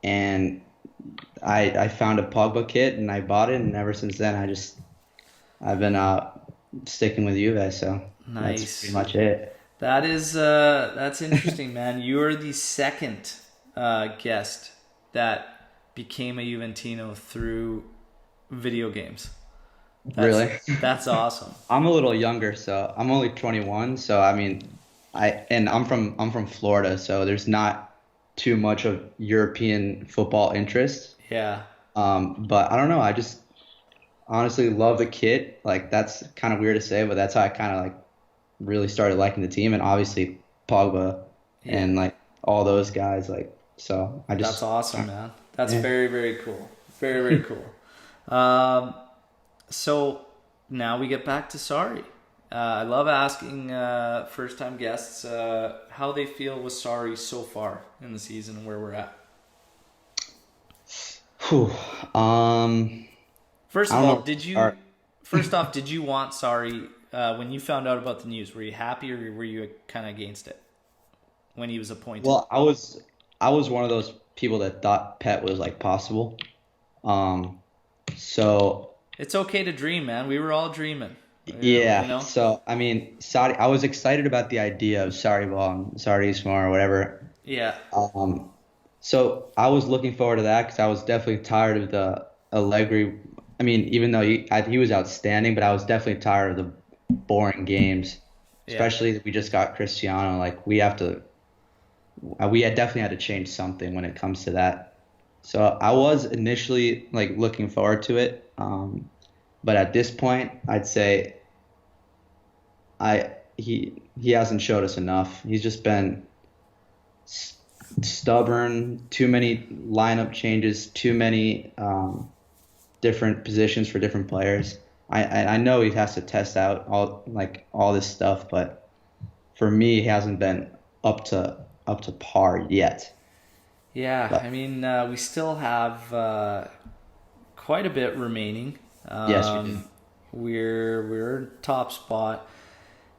and I found a Pogba kit and I bought it, and ever since then I've been sticking with Juve, so Nice. that's pretty much it. That is that's interesting, man. You are the second guest that became a Juventino through video games. Really? That's awesome. I'm a little younger, so I'm only 21. So I mean, I'm from Florida, so there's not too much of European football interest. Yeah. But I don't know. I just honestly love the kit. Like that's kind of weird to say, but that's how I kind of like really started liking the team, and obviously Pogba and like all those guys. Like so, That's awesome, man. That's very, very cool. Very, very cool. So now we get back to Sorry. I love asking first-time guests how they feel with Sorry so far in the season and where we're at. Whew. First of all, First off, did you want Sorry when you found out about the news? Were you happy or were you kind of against it when he was appointed? Well, I was one of those people that thought Pet was like possible. So it's okay to dream, man. We were all dreaming. yeah. You know? So I mean, Saudi. I was excited about the idea of Sarri ball and Sarri Ismail or whatever. Yeah. So I was looking forward to that because I was definitely tired of the Allegri. I mean, even though he was outstanding, but I was definitely tired of the boring games, especially that we just got Cristiano. Like we had definitely had to change something when it comes to that. So I was initially like looking forward to it, but at this point, I'd say he hasn't showed us enough. He's just been stubborn. Too many lineup changes. Too many different positions for different players. I know he has to test out all this stuff, but for me, he hasn't been up to par yet. Yeah, but, I mean, we still have quite a bit remaining. Yes, we do. We're top spot,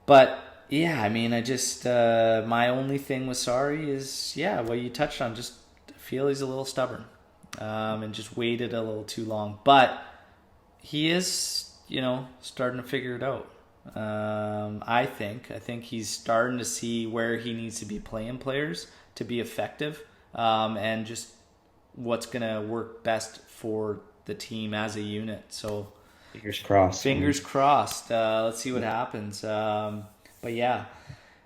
but yeah, I mean, I just my only thing with Sarri is what you touched on. Just feel he's a little stubborn, and just waited a little too long. But he is, starting to figure it out. I think he's starting to see where he needs to be playing players to be effective, and just what's gonna work best for the team as a unit. So fingers crossed. Fingers crossed. Let's see what happens. But yeah,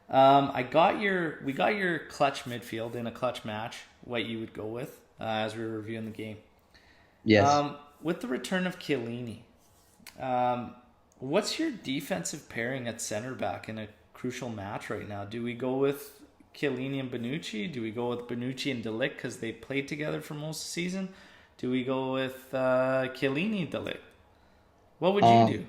we got your clutch midfield in a clutch match. What you would go with as we were reviewing the game. Yes. With the return of Chiellini, what's your defensive pairing at center back in a crucial match right now? Do we go with Chiellini and Bonucci? Do we go with Bonucci and De Ligt because they played together for most of the season? Do we go with Chiellini, De Ligt? What would you do?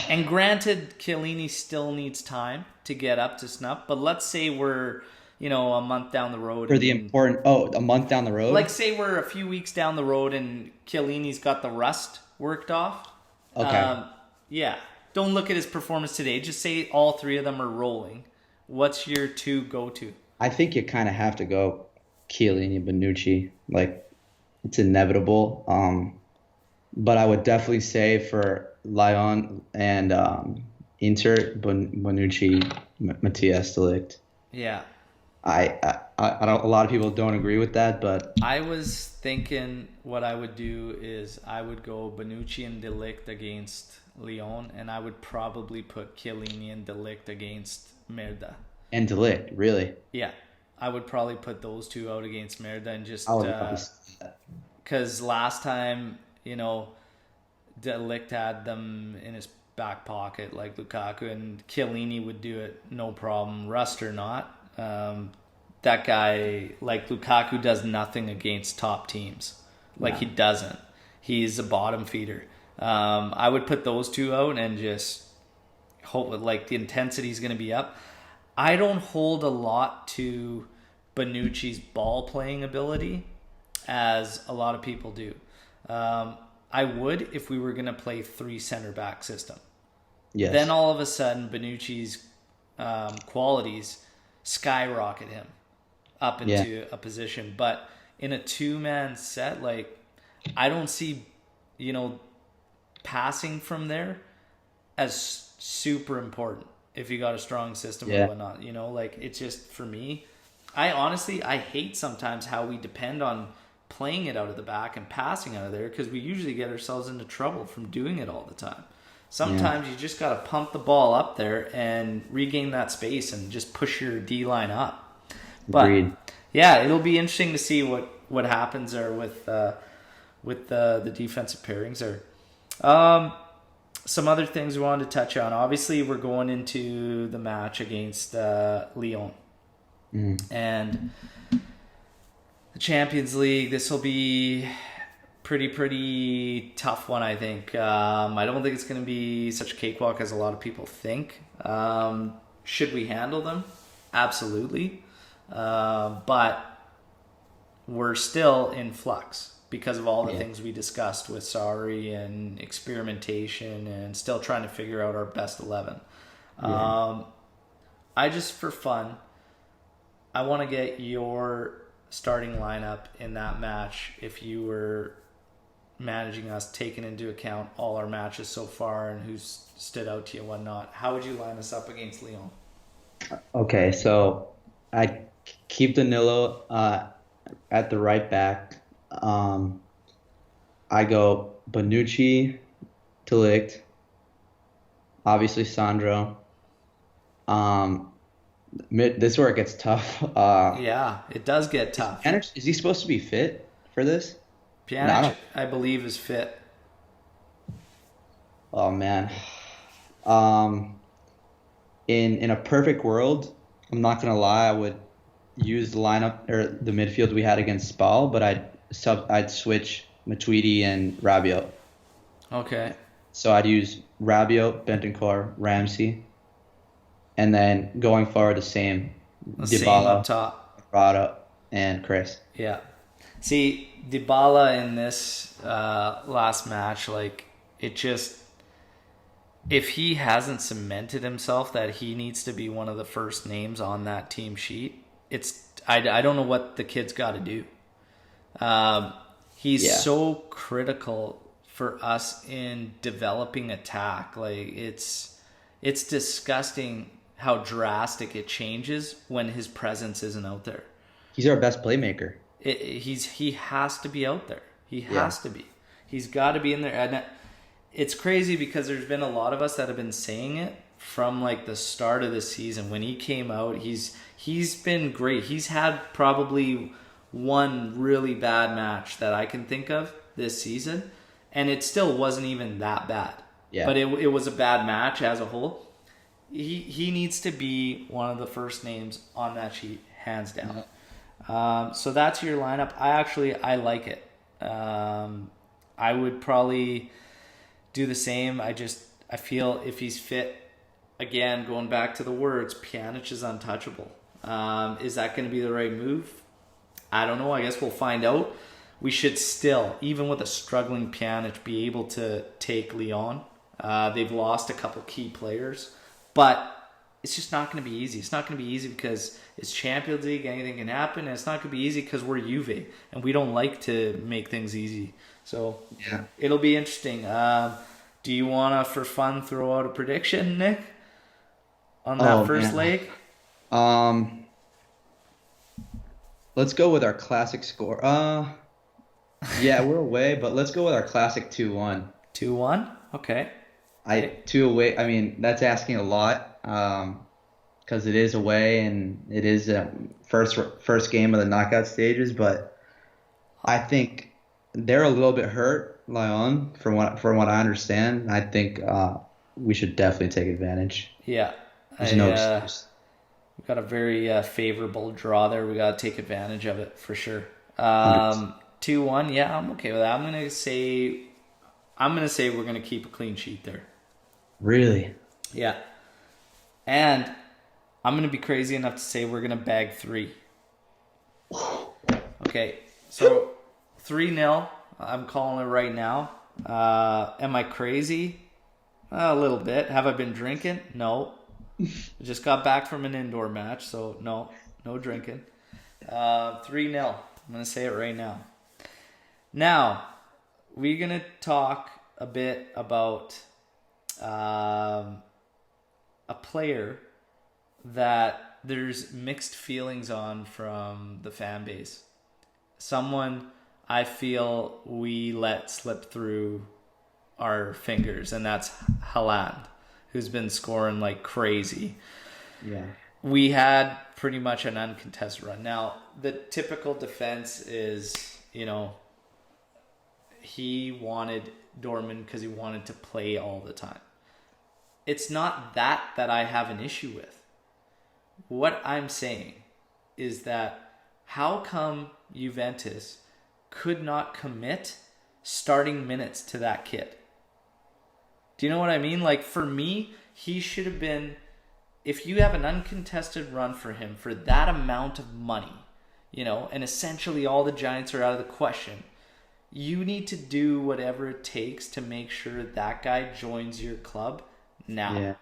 And granted, Chiellini still needs time to get up to snuff, but let's say we're, a month down the road. For the important, a month down the road? Like, say we're a few weeks down the road and Chiellini's got the rust worked off. Okay. Yeah. Don't look at his performance today. Just say all three of them are rolling. What's your two go-to? I think you kind of have to go Chiellini, Bonucci. Like, it's inevitable. But I would definitely say for Lyon and Inter, Bonucci, Matthias de Ligt. Yeah. I don't. A lot of people don't agree with that, but I was thinking what I would do is I would go Bonucci and De Ligt against Lyon, and I would probably put Chiellini and De Ligt against Merda. And De Ligt, really? Yeah, I would probably put those two out against Merda and just because last time De Ligt had them in his back pocket like Lukaku, and Chiellini would do it no problem, rust or not. That guy, like Lukaku, does nothing against top teams. Like, he doesn't. He's a bottom feeder. I would put those two out and just hope that, like, the intensity is going to be up. I don't hold a lot to Bonucci's ball playing ability as a lot of people do. I would if we were going to play 3 center back system. Yes. Then all of a sudden Bonucci's qualities skyrocket him up into a position. But in a 2-man set, like, I don't see, passing from there as super important if you got a strong system or whatnot. Like, it's just, for me, I hate sometimes how we depend on playing it out of the back and passing out of there, because we usually get ourselves into trouble from doing it all the time. Sometimes you just got to pump the ball up there and regain that space and just push your D-line up. But agreed. Yeah, it'll be interesting to see what happens there with the defensive pairings there. Some other things we wanted to touch on. Obviously, we're going into the match against Lyon. And the Champions League, this will be pretty tough one, I think. I don't think it's going to be such a cakewalk as a lot of people think. Should we handle them? Absolutely. But we're still in flux because of all the things we discussed with Sarri and experimentation and still trying to figure out our best 11. I just, for fun, I want to get your starting lineup in that match if you were managing us, taking into account all our matches so far and who's stood out to you and whatnot. How would you line us up against Lyon? Okay, so I keep Danilo at the right back. I go Bonucci, De Ligt, obviously Sandro. This is where it gets tough. Yeah, it does get tough. Is he supposed to be fit for this? Pjanic, I believe, is fit. Oh man. In a perfect world, I'm not gonna lie, I would use the lineup or the midfield we had against Spal, but I'd switch Matuidi and Rabiot. Okay. So I'd use Rabiot, Bentancur, Ramsey, and then going forward the same Dybala, up top, Rada, and Chris. Yeah. See, Dybala in this last match, like, it just, if he hasn't cemented himself that he needs to be one of the first names on that team sheet, I don't know what the kid's got to do. He's so critical for us in developing attack. Like, it's disgusting how drastic it changes when his presence isn't out there. He's our best playmaker. He has to be out there. He has to be. He's got to be in there. And it's crazy because there's been a lot of us that have been saying it from like the start of the season. When he came out, he's been great. He's had probably one really bad match that I can think of this season, and it still wasn't even that bad. Yeah. But it was a bad match as a whole. he needs to be one of the first names on that sheet, hands down. So that's your lineup. I like it. I would probably do the same. I feel if he's fit, again, going back to the words, Pjanic is untouchable. Is that going to be the right move? I don't know. I guess we'll find out. We should still, even with a struggling Pjanic, be able to take Lyon. They've lost a couple key players, but it's just not going to be easy. It's not going to be easy because it's Champions League. Anything can happen, and it's not going to be easy because we're Juve, and we don't like to make things easy. So Yeah. it'll be interesting. Do you want to, for fun, throw out a prediction, Nick, on that first leg? Let's go with our classic score. Yeah, we're away, but let's go with our classic 2-1. 2-1? Okay. Two away. I mean, that's asking a lot, because it is away and it is first game of the knockout stages. But I think they're a little bit hurt, Lyon, from what I understand. I think we should definitely take advantage. Yeah. There's no excuse. We've got a very favorable draw there. We got to take advantage of it for sure. 2-1. Yeah, I'm okay with that. I'm gonna say we're gonna keep a clean sheet there. Really? Yeah. And I'm gonna be crazy enough to say we're gonna bag 3. Okay. So 3-0. I'm calling it right now. Am I crazy? A little bit. Have I been drinking? No. I just got back from an indoor match, so no drinking. 3-0. I'm going to say it right now. Now, we're going to talk a bit about a player that there's mixed feelings on from the fan base. Someone I feel we let slip through our fingers, and that's Haaland, who's been scoring like crazy. Yeah. We had pretty much an uncontested run. Now, the typical defense is, he wanted Dortmund because he wanted to play all the time. It's not that I have an issue with. What I'm saying is that how come Juventus could not commit starting minutes to that kid? Do you know what I mean? Like, for me, he should have been, if you have an uncontested run for him for that amount of money, and essentially all the Giants are out of the question, you need to do whatever it takes to make sure that guy joins your club now. Yeah.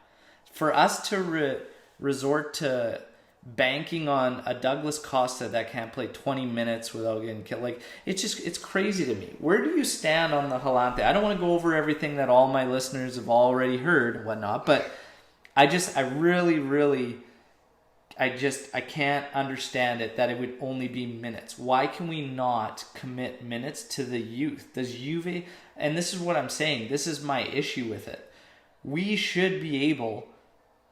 For us to resort to banking on a Douglas Costa that can't play 20 minutes without getting killed, like, it's crazy to me. Where do you stand on the Haaland thing? I don't want to go over everything that all my listeners have already heard and whatnot, but I can't understand it that it would only be minutes. Why can we not commit minutes to the youth? Does Juve, and this is what I'm saying, this is my issue with it. We should be able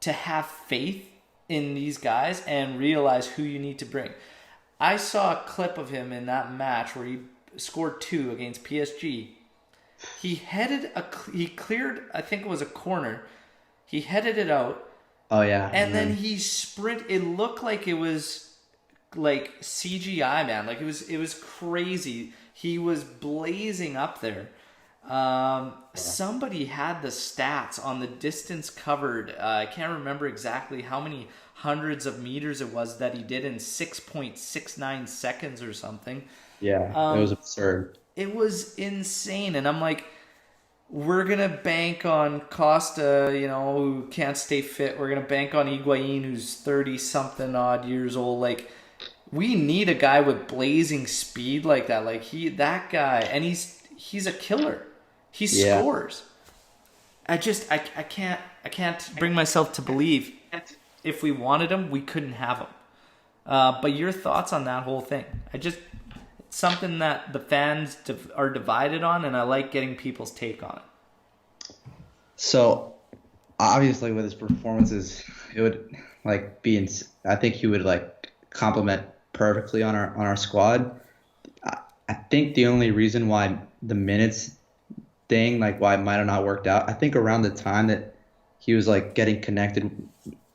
to have faith in these guys and realize who you need to bring. I saw a clip of him in that match where he scored 2 against PSG. He cleared, I think it was a corner. He headed it out. Oh yeah. And then he it looked like it was like CGI, man. Like it was crazy. He was blazing up there. Somebody had the stats on the distance covered. I can't remember exactly how many hundreds of meters it was that he did in 6.69 seconds or something. Yeah, it was absurd. It was insane. And I'm like, we're going to bank on Costa, who can't stay fit. We're going to bank on Higuain, who's 30-something odd years old. Like, we need a guy with blazing speed like that. Like, that guy, and he's a killer. He scores. I can't bring myself to believe if we wanted him, we couldn't have him. But your thoughts on that whole thing? It's something that the fans are divided on, and I like getting people's take on it. So, obviously, with his performances, it would I think he would complement perfectly on our squad. I think the only reason why the minutes thing, why it might have not worked out, I think around the time that he was like getting connected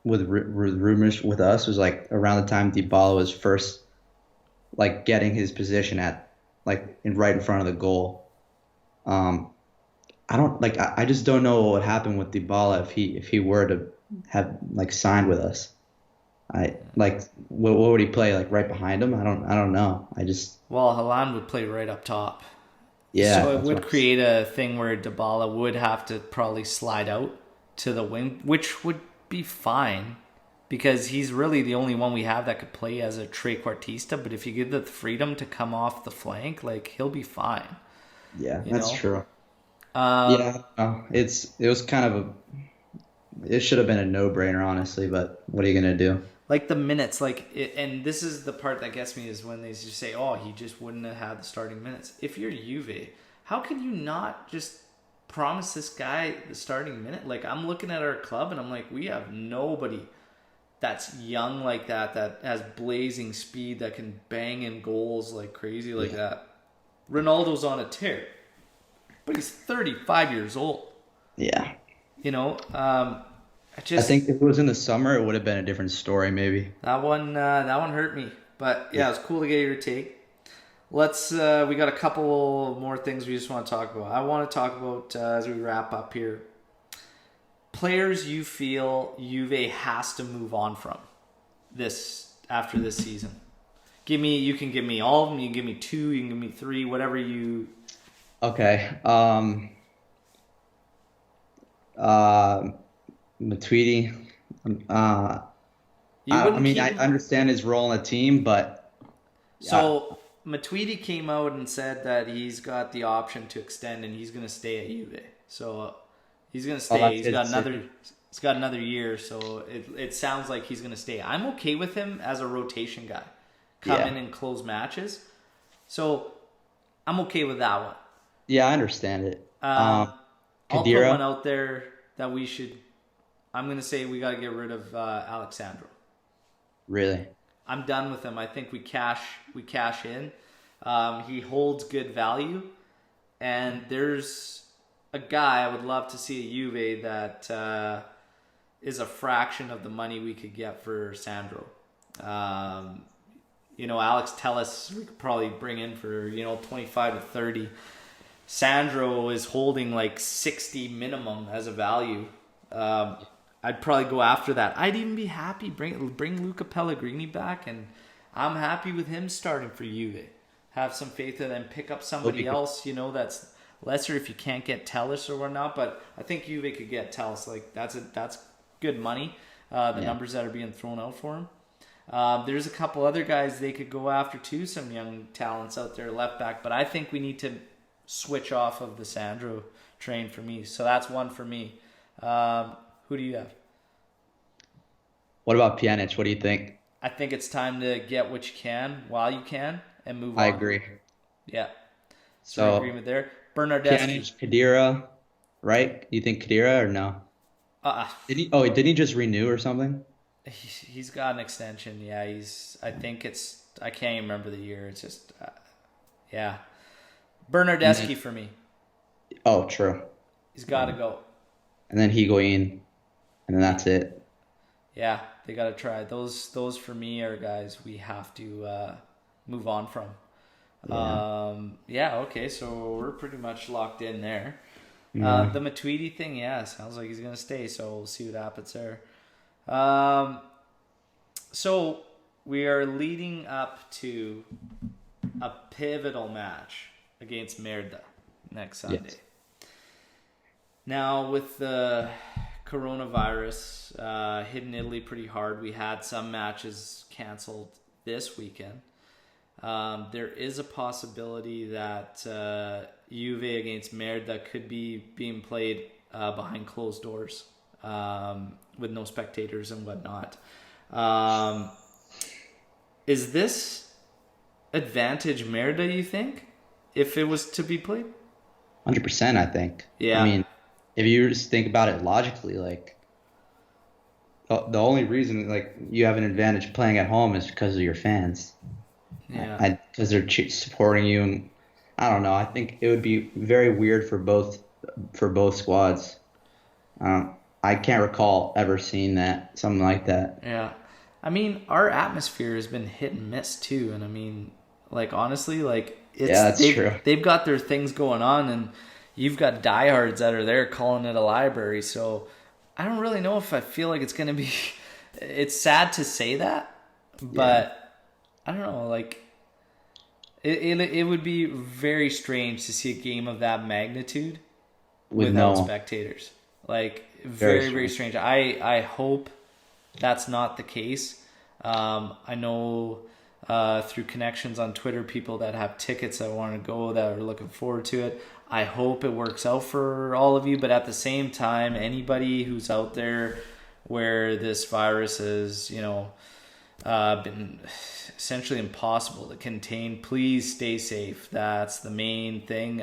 with rumors with us was like around the time Dybala was first like getting his position at like right in front of the goal. Um, I don't like I just don't know what would happen with Dybala if he were to have like signed with us. I like what would he play like right behind him? I don't know. I just Well, Haaland would play right up top. yeah, So it that's would what create a thing where Dybala would have to probably slide out to the wing, which would be fine because he's really the only one we have that could play as a trequartista. But if you give the freedom to come off the flank, like he'll be fine. yeah, You that's know. true. Um, Yeah, it was kind of a it should have been a no-brainer honestly, but what are you gonna do? like the minutes, and this is the part that gets me is when they just say, "Oh, he just wouldn't have had the starting minutes." If you're Juve, how can you not just promise this guy the starting minute? Like I'm looking at our club and I'm like, we have nobody that's young like that has blazing speed that can bang in goals like crazy like Yeah, that. Ronaldo's on a tear, but he's 35 years old. yeah. You know, I I just think if it was in the summer, it would have been a different story, maybe. that one hurt me. But Yeah. yeah, it's cool to get your take. Let's we got a couple more things we just want to talk about. I want to talk about as we wrap up here. Players you feel Juve has to move on from this after this season. You can give me all of them, you can give me two, you can give me three, whatever you Okay. Uh, Matuidi. Uh, you I wouldn't mean, keep I him. understand his role in the team, but uh, So Matuidi came out and said that he's got the option to extend and he's going to stay at Juve. So he's going to oh, stay. that's his He's got another year, so it sounds like he's going to stay. I'm okay with him as a rotation guy. Come yeah, in and close matches. So I'm okay with that one. yeah, I understand it. I'll put one Kadira, out there that we should. I'm going to say we got to get rid of Alexandro. really. I'm done with him. I think we cash in. He holds good value, and there's a guy I would love to see at Juve that is a fraction of the money we could get for Sandro. Alex Telles we could probably bring in for 25 to 30. Sandro is holding like 60 minimum as a value. I'd probably go after that. I'd even be happy bring Luca Pellegrini back, and I'm happy with him starting for Juve. Have some faith in and pick up somebody else. That's lesser if you can't get Telles or whatnot. But I think Juve could get Telles. Like that's good money. The Yeah. numbers that are being thrown out for him. There's a couple other guys they could go after too. Some young talents out there left back, but I think we need to switch off of the Sandro train for me. So that's one for me. Who do you have? What about Pjanic? What do you think? I think it's time to get what you can while you can and move I on. agree. Yeah, so So agreement there. Bernardeschi. Pjanic, Kadira, right? You think Kadira or no? Uh, Did he? Oh, did he just renew or something? he's got an extension. Yeah, I think it's. I can't even remember the year. It's just. Yeah. And then, Bernardeschi for me. oh, true. He's got to go. And then Higuain, and then that's it. Yeah, they got to try. Those for me are guys we have to move on from. Yeah. Yeah, okay, so we're pretty much locked in there. Yeah. The Matuidi thing, yeah, sounds like he's going to stay, so we'll see what happens there. Um, so we are leading up to a pivotal match against Merda next Sunday. Yes. Now, with the coronavirus hitting Italy pretty hard, we had some matches canceled this weekend. There is a possibility that Juve against Merda could be being played behind closed doors with no spectators and whatnot. Is this advantage Merda, you think, if it was to be played? 100%, I think. Yeah. I mean, if you just think about it logically, like the only reason like you have an advantage playing at home is because of your fans. Yeah. Because they're supporting you, and I don't know. I think it would be very weird for both squads. I can't recall ever seeing that, something like that. Yeah. I mean, our atmosphere has been hit and miss too, and I mean, like honestly, like Yeah, it's that's true. they've got their things going on, and you've got diehards that are there calling it a library. So I don't really know if I feel like it's gonna be. It's sad to say that, Yeah, but I don't know. Like it would be very strange to see a game of that magnitude with without no, spectators. Like very very very strange. strange. I hope that's not the case. I know through connections on Twitter, people that have tickets that want to go, that are looking forward to it. I hope it works out for all of you, but at the same time, anybody who's out there where this virus has, been essentially impossible to contain, please stay safe. That's the main thing.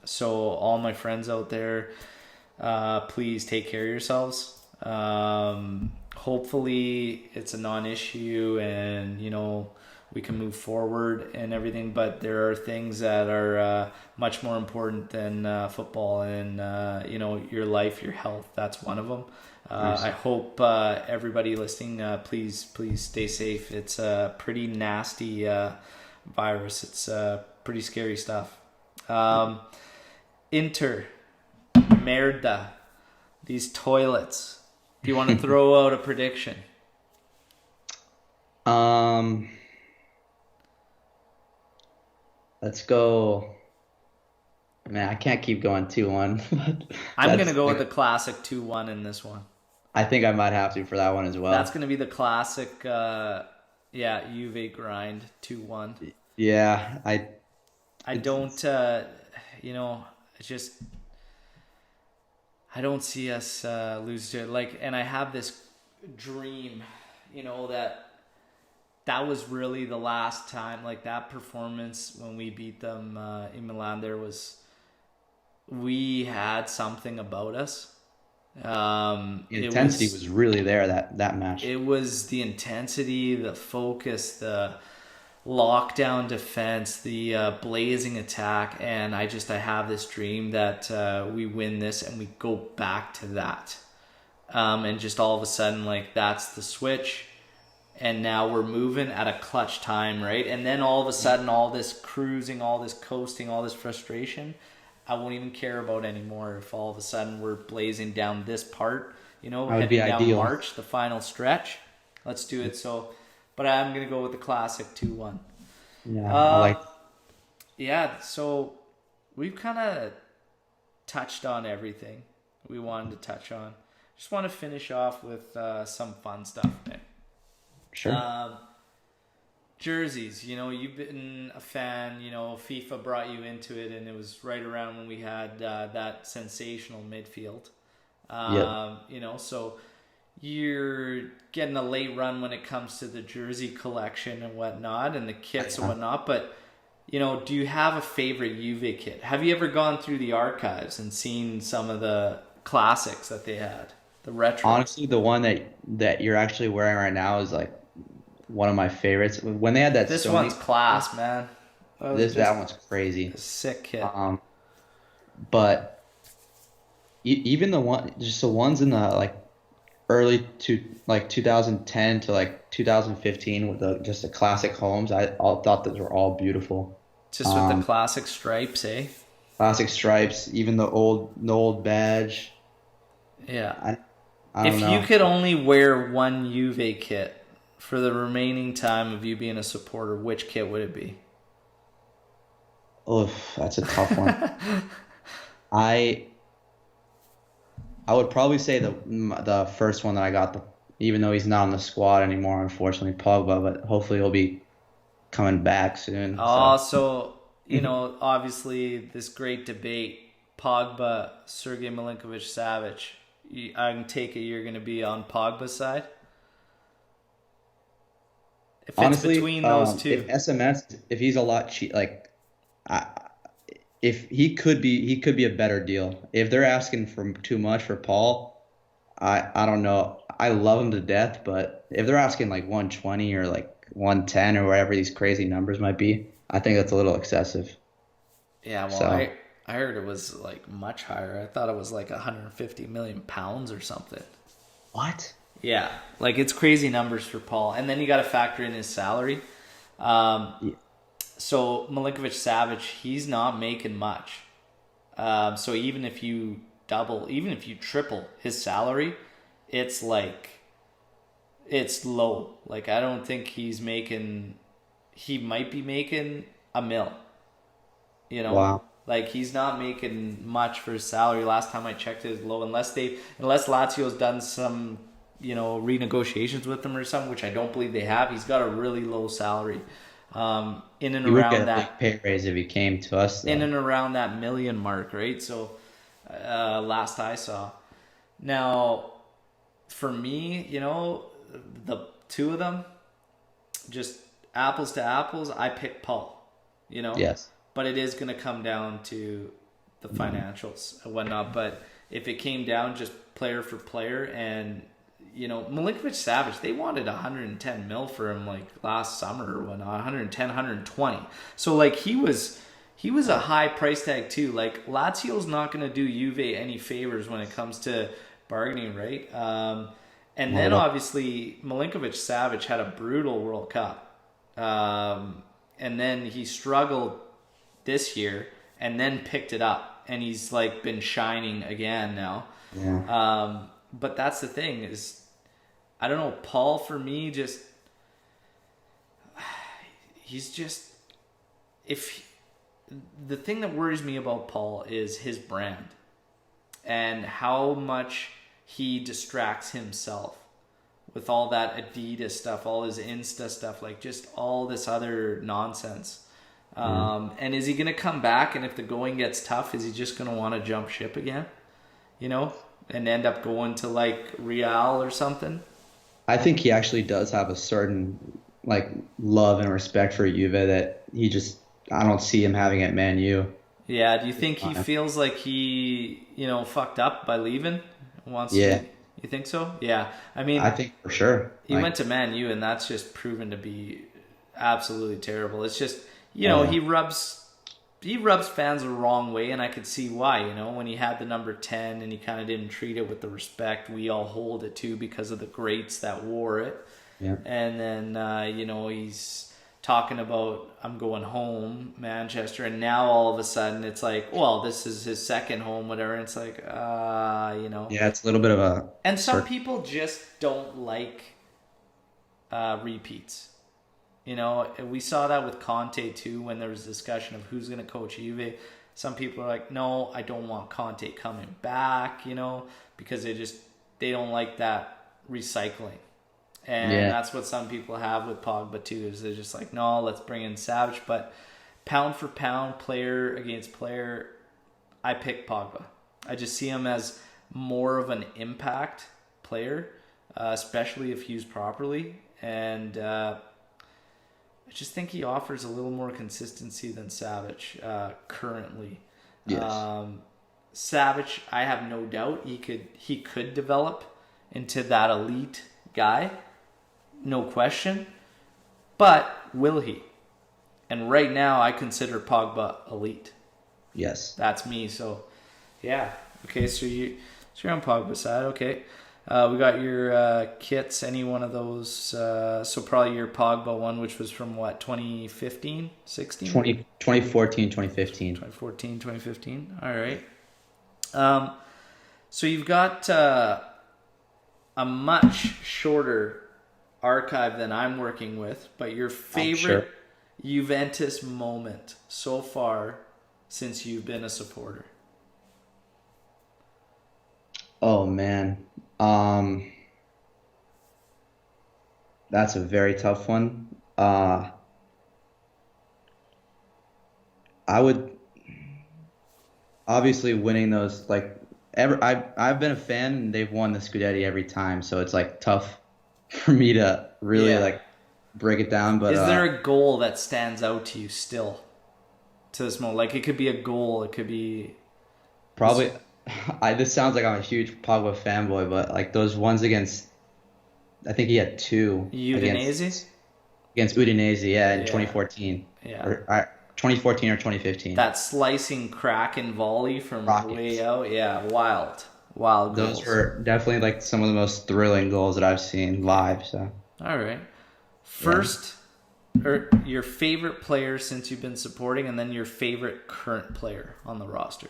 So all my friends out there, please take care of yourselves. Hopefully it's a non-issue, and we can move forward and everything, but there are things that are much more important than football, and your life, your health. That's one of them. Nice. I hope everybody listening, please stay safe. It's a pretty nasty virus. It's pretty scary stuff. Inter merda, these toilets. Do you want to throw out a prediction? Um, let's go. Man, I can't keep going 2-1. but I'm going to That's. go with the classic 2-1 in this one. I think I might have to for that one as That's well. going to be the classic, Juve grind 2-1. Yeah, I don't, just, I don't see us lose to it. Like, and I have this dream, that was really the last time, like that performance when we beat them in Milan. We had something about us. the intensity was really there that match. It was the intensity, the focus, the lockdown defense, the blazing attack, and I have this dream that we win this and we go back to that, and just all of a sudden, like, that's the switch, and now we're moving at a clutch time, right? And then all of a sudden, all this cruising, all this coasting, all this frustration, I won't even care about anymore if all of a sudden we're blazing down this part, That would be heading down ideal. March, the final stretch. Let's do it. So, but I'm going to go with the classic 2-1. Yeah, I like. Yeah, so we've kind of touched on everything we wanted to touch on. Just want to finish off with some fun stuff, Nick. Sure. Jerseys, you've been a fan, FIFA brought you into it, and it was right around when we had that sensational midfield. Yeah. So you're getting a late run when it comes to the jersey collection and whatnot, and the kits and whatnot, but, do you have a favorite Juve kit? Have you ever gone through the archives and seen some of the classics that they had? The retro? Honestly, the one that you're actually wearing right now is like one of my favorites. When they had that This Sony, one's class, man. that one's crazy. A sick kit. But even just the ones in the like early to like 2010 to like 2015 with just the classic homes, I all thought those were all beautiful. Just with the classic stripes, eh? Classic stripes, even the old badge. Yeah. I don't If know. you could only wear one Juve kit for the remaining time of you being a supporter, which kit would it be? Oh, that's a tough one. I would probably say the first one that I got, even though he's not on the squad anymore, unfortunately, Pogba, but hopefully he'll be coming back soon. Oh, so, obviously this great debate, Pogba, Sergei Milinkovic-Savic. I can take it you're going to be on Pogba's side? If it's Honestly, between those two. if he's a lot cheap, like, I, if he could be a better deal. If they're asking for too much for Paul, I don't know. I love him to death, but if they're asking like 120 or like 110 or whatever these crazy numbers might be, I think that's a little excessive. Yeah, well, So I heard it was like much higher. I thought it was like 150 million pounds or something. What? Yeah, like it's crazy numbers for Paul. And then you got to factor in his salary. So Milinkovic-Savic, he's not making much. So even if you triple his salary, it's like, it's low. Like, I don't think he might be making $1 million. You know? Wow. Like, he's not making much for his salary. Last time I checked, it was low. Unless Lazio's done some, renegotiations with him or something, which I don't believe they have. He's got a really low salary. In and You would around get a that big pay raise if he came to us, though. in and around that $1 million mark, right? So, last I saw. Now, for me, the two of them, just apples to apples, I pick Paul, Yes. But it is going to come down to the financials and whatnot. But if it came down just player for player, and Milinkovic-Savic, they wanted 110 mil for him like last summer or whatnot, 110, 120. So like he was a high price tag too. Like, Lazio's not going to do Juve any favors when it comes to bargaining, right? And then obviously Milinkovic-Savic had a brutal World Cup. And then he struggled this year and then picked it up, and he's like been shining again now. Yeah. But that's the thing is, I don't know, Paul, for me, the thing that worries me about Paul is his brand and how much he distracts himself with all that Adidas stuff, all his Insta stuff, like just all this other nonsense. And is he going to come back? And if the going gets tough, is he just going to want to jump ship again? And end up going to like Real or something? I think he actually does have a certain like love and respect for Juve that I don't see him having at Man U. Yeah, do you think he feels like he, fucked up by leaving? Yeah. You think so? Yeah. I mean, I think for sure. He went to Man U, and that's just proven to be absolutely terrible. It's just, he rubs fans the wrong way, and I could see why, when he had the number 10 and he kind of didn't treat it with the respect we all hold it to because of the greats that wore it. Yeah. And then, he's talking about, I'm going home, Manchester, and now all of a sudden it's like, well, this is his second home, whatever. And it's like, Yeah, it's a little bit of a... And some people just don't like repeats. We saw that with Conte too, when there was discussion of who's going to coach Juve. Some people are like, no, I don't want Conte coming back, because they don't like that recycling. And that's what some people have with Pogba too, is they're just like, no, let's bring in Savage. But pound for pound, player against player, I pick Pogba. I just see him as more of an impact player, especially if used properly. And I just think he offers a little more consistency than Savage currently. Yes. Savage, I have no doubt he could develop into that elite guy, no question. But will he? And right now, I consider Pogba elite. Yes. That's me. So, yeah. Okay, so you're on Pogba's side. Okay. We got your kits, any one of those. So probably your Pogba one, which was from what, 2015, 16? 2014, 2015. 2014, 2015. All right. So you've got a much shorter archive than I'm working with, but your favorite Juventus moment so far since you've been a supporter? Oh, man. That's a very tough one. I would obviously winning those, like, I've been a fan and they've won the Scudetti every time, so it's like tough for me to really like break it down. But is there a goal that stands out to you still to this moment? Like, it could be a goal, it could be probably. This sounds like I'm a huge Pogba fanboy, but like those ones against, I think he had two Udinese against Udinese, in 2014. Yeah. Or 2014 or 2015. That slicing crack and volley from Rockets. way out. Yeah, wild Those goals. were definitely like some of the most thrilling goals that I've seen live. So All right. yeah. First, or your favorite player since you've been supporting, and then your favorite current player on the roster.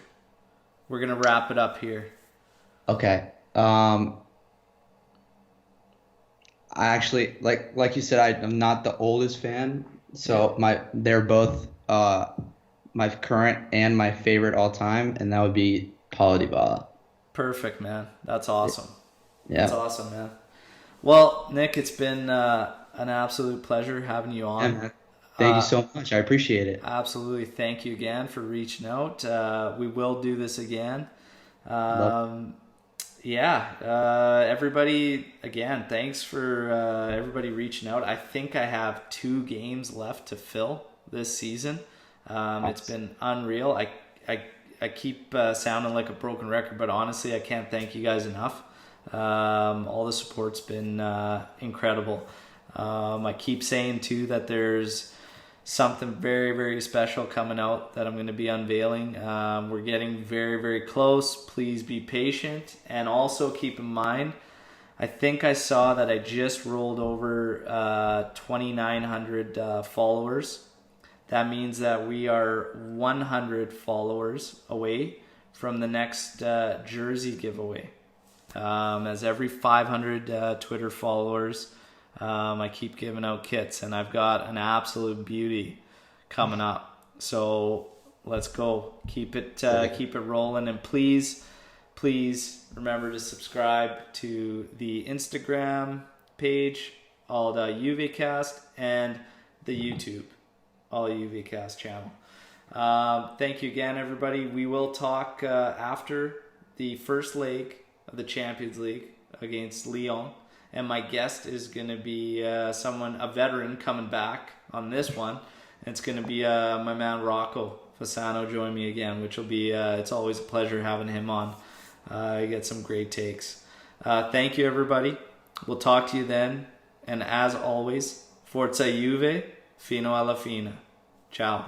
We're gonna wrap it up here. Okay. I actually like you said, I'm not the oldest fan, Yeah. so they're both my current and my favorite all time, and that would be Paulo Dybala. Perfect, man. That's awesome. That's Yeah. awesome, man. Well, Nick, it's been an absolute pleasure having you Yeah, on. man. Thank you Uh, so much. I appreciate it. Absolutely. Thank you again for reaching out. We will do this again. Love. Um, yeah. Everybody, again, thanks for everybody reaching out. I think I have 2 games left to fill this season. It's Awesome. been unreal. I, I keep sounding like a broken record, but honestly, I can't thank you guys enough. All the support's been incredible. I keep saying too that there's something very, very special coming out that I'm going to be unveiling. We're getting very, very close. Please be patient. And also keep in mind, I think I saw that I just rolled over 2,900 followers. That means that we are 100 followers away from the next jersey giveaway. As every 500 Twitter followers, I keep giving out kits, and I've got an absolute beauty coming up. So let's go. Sick. Keep it rolling, and please remember to subscribe to the Instagram page, all the JuveCast, and the YouTube, all JuveCast channel. Thank you again, everybody. We will talk after the first leg of the Champions League against Lyon. And my guest is going to be a veteran coming back on this one. And it's going to be my man Rocco Fasano join me again, which will be, it's always a pleasure having him on. I get some great takes. Thank you, everybody. We'll talk to you then. And as always, Forza Juve, fino alla fine. Ciao.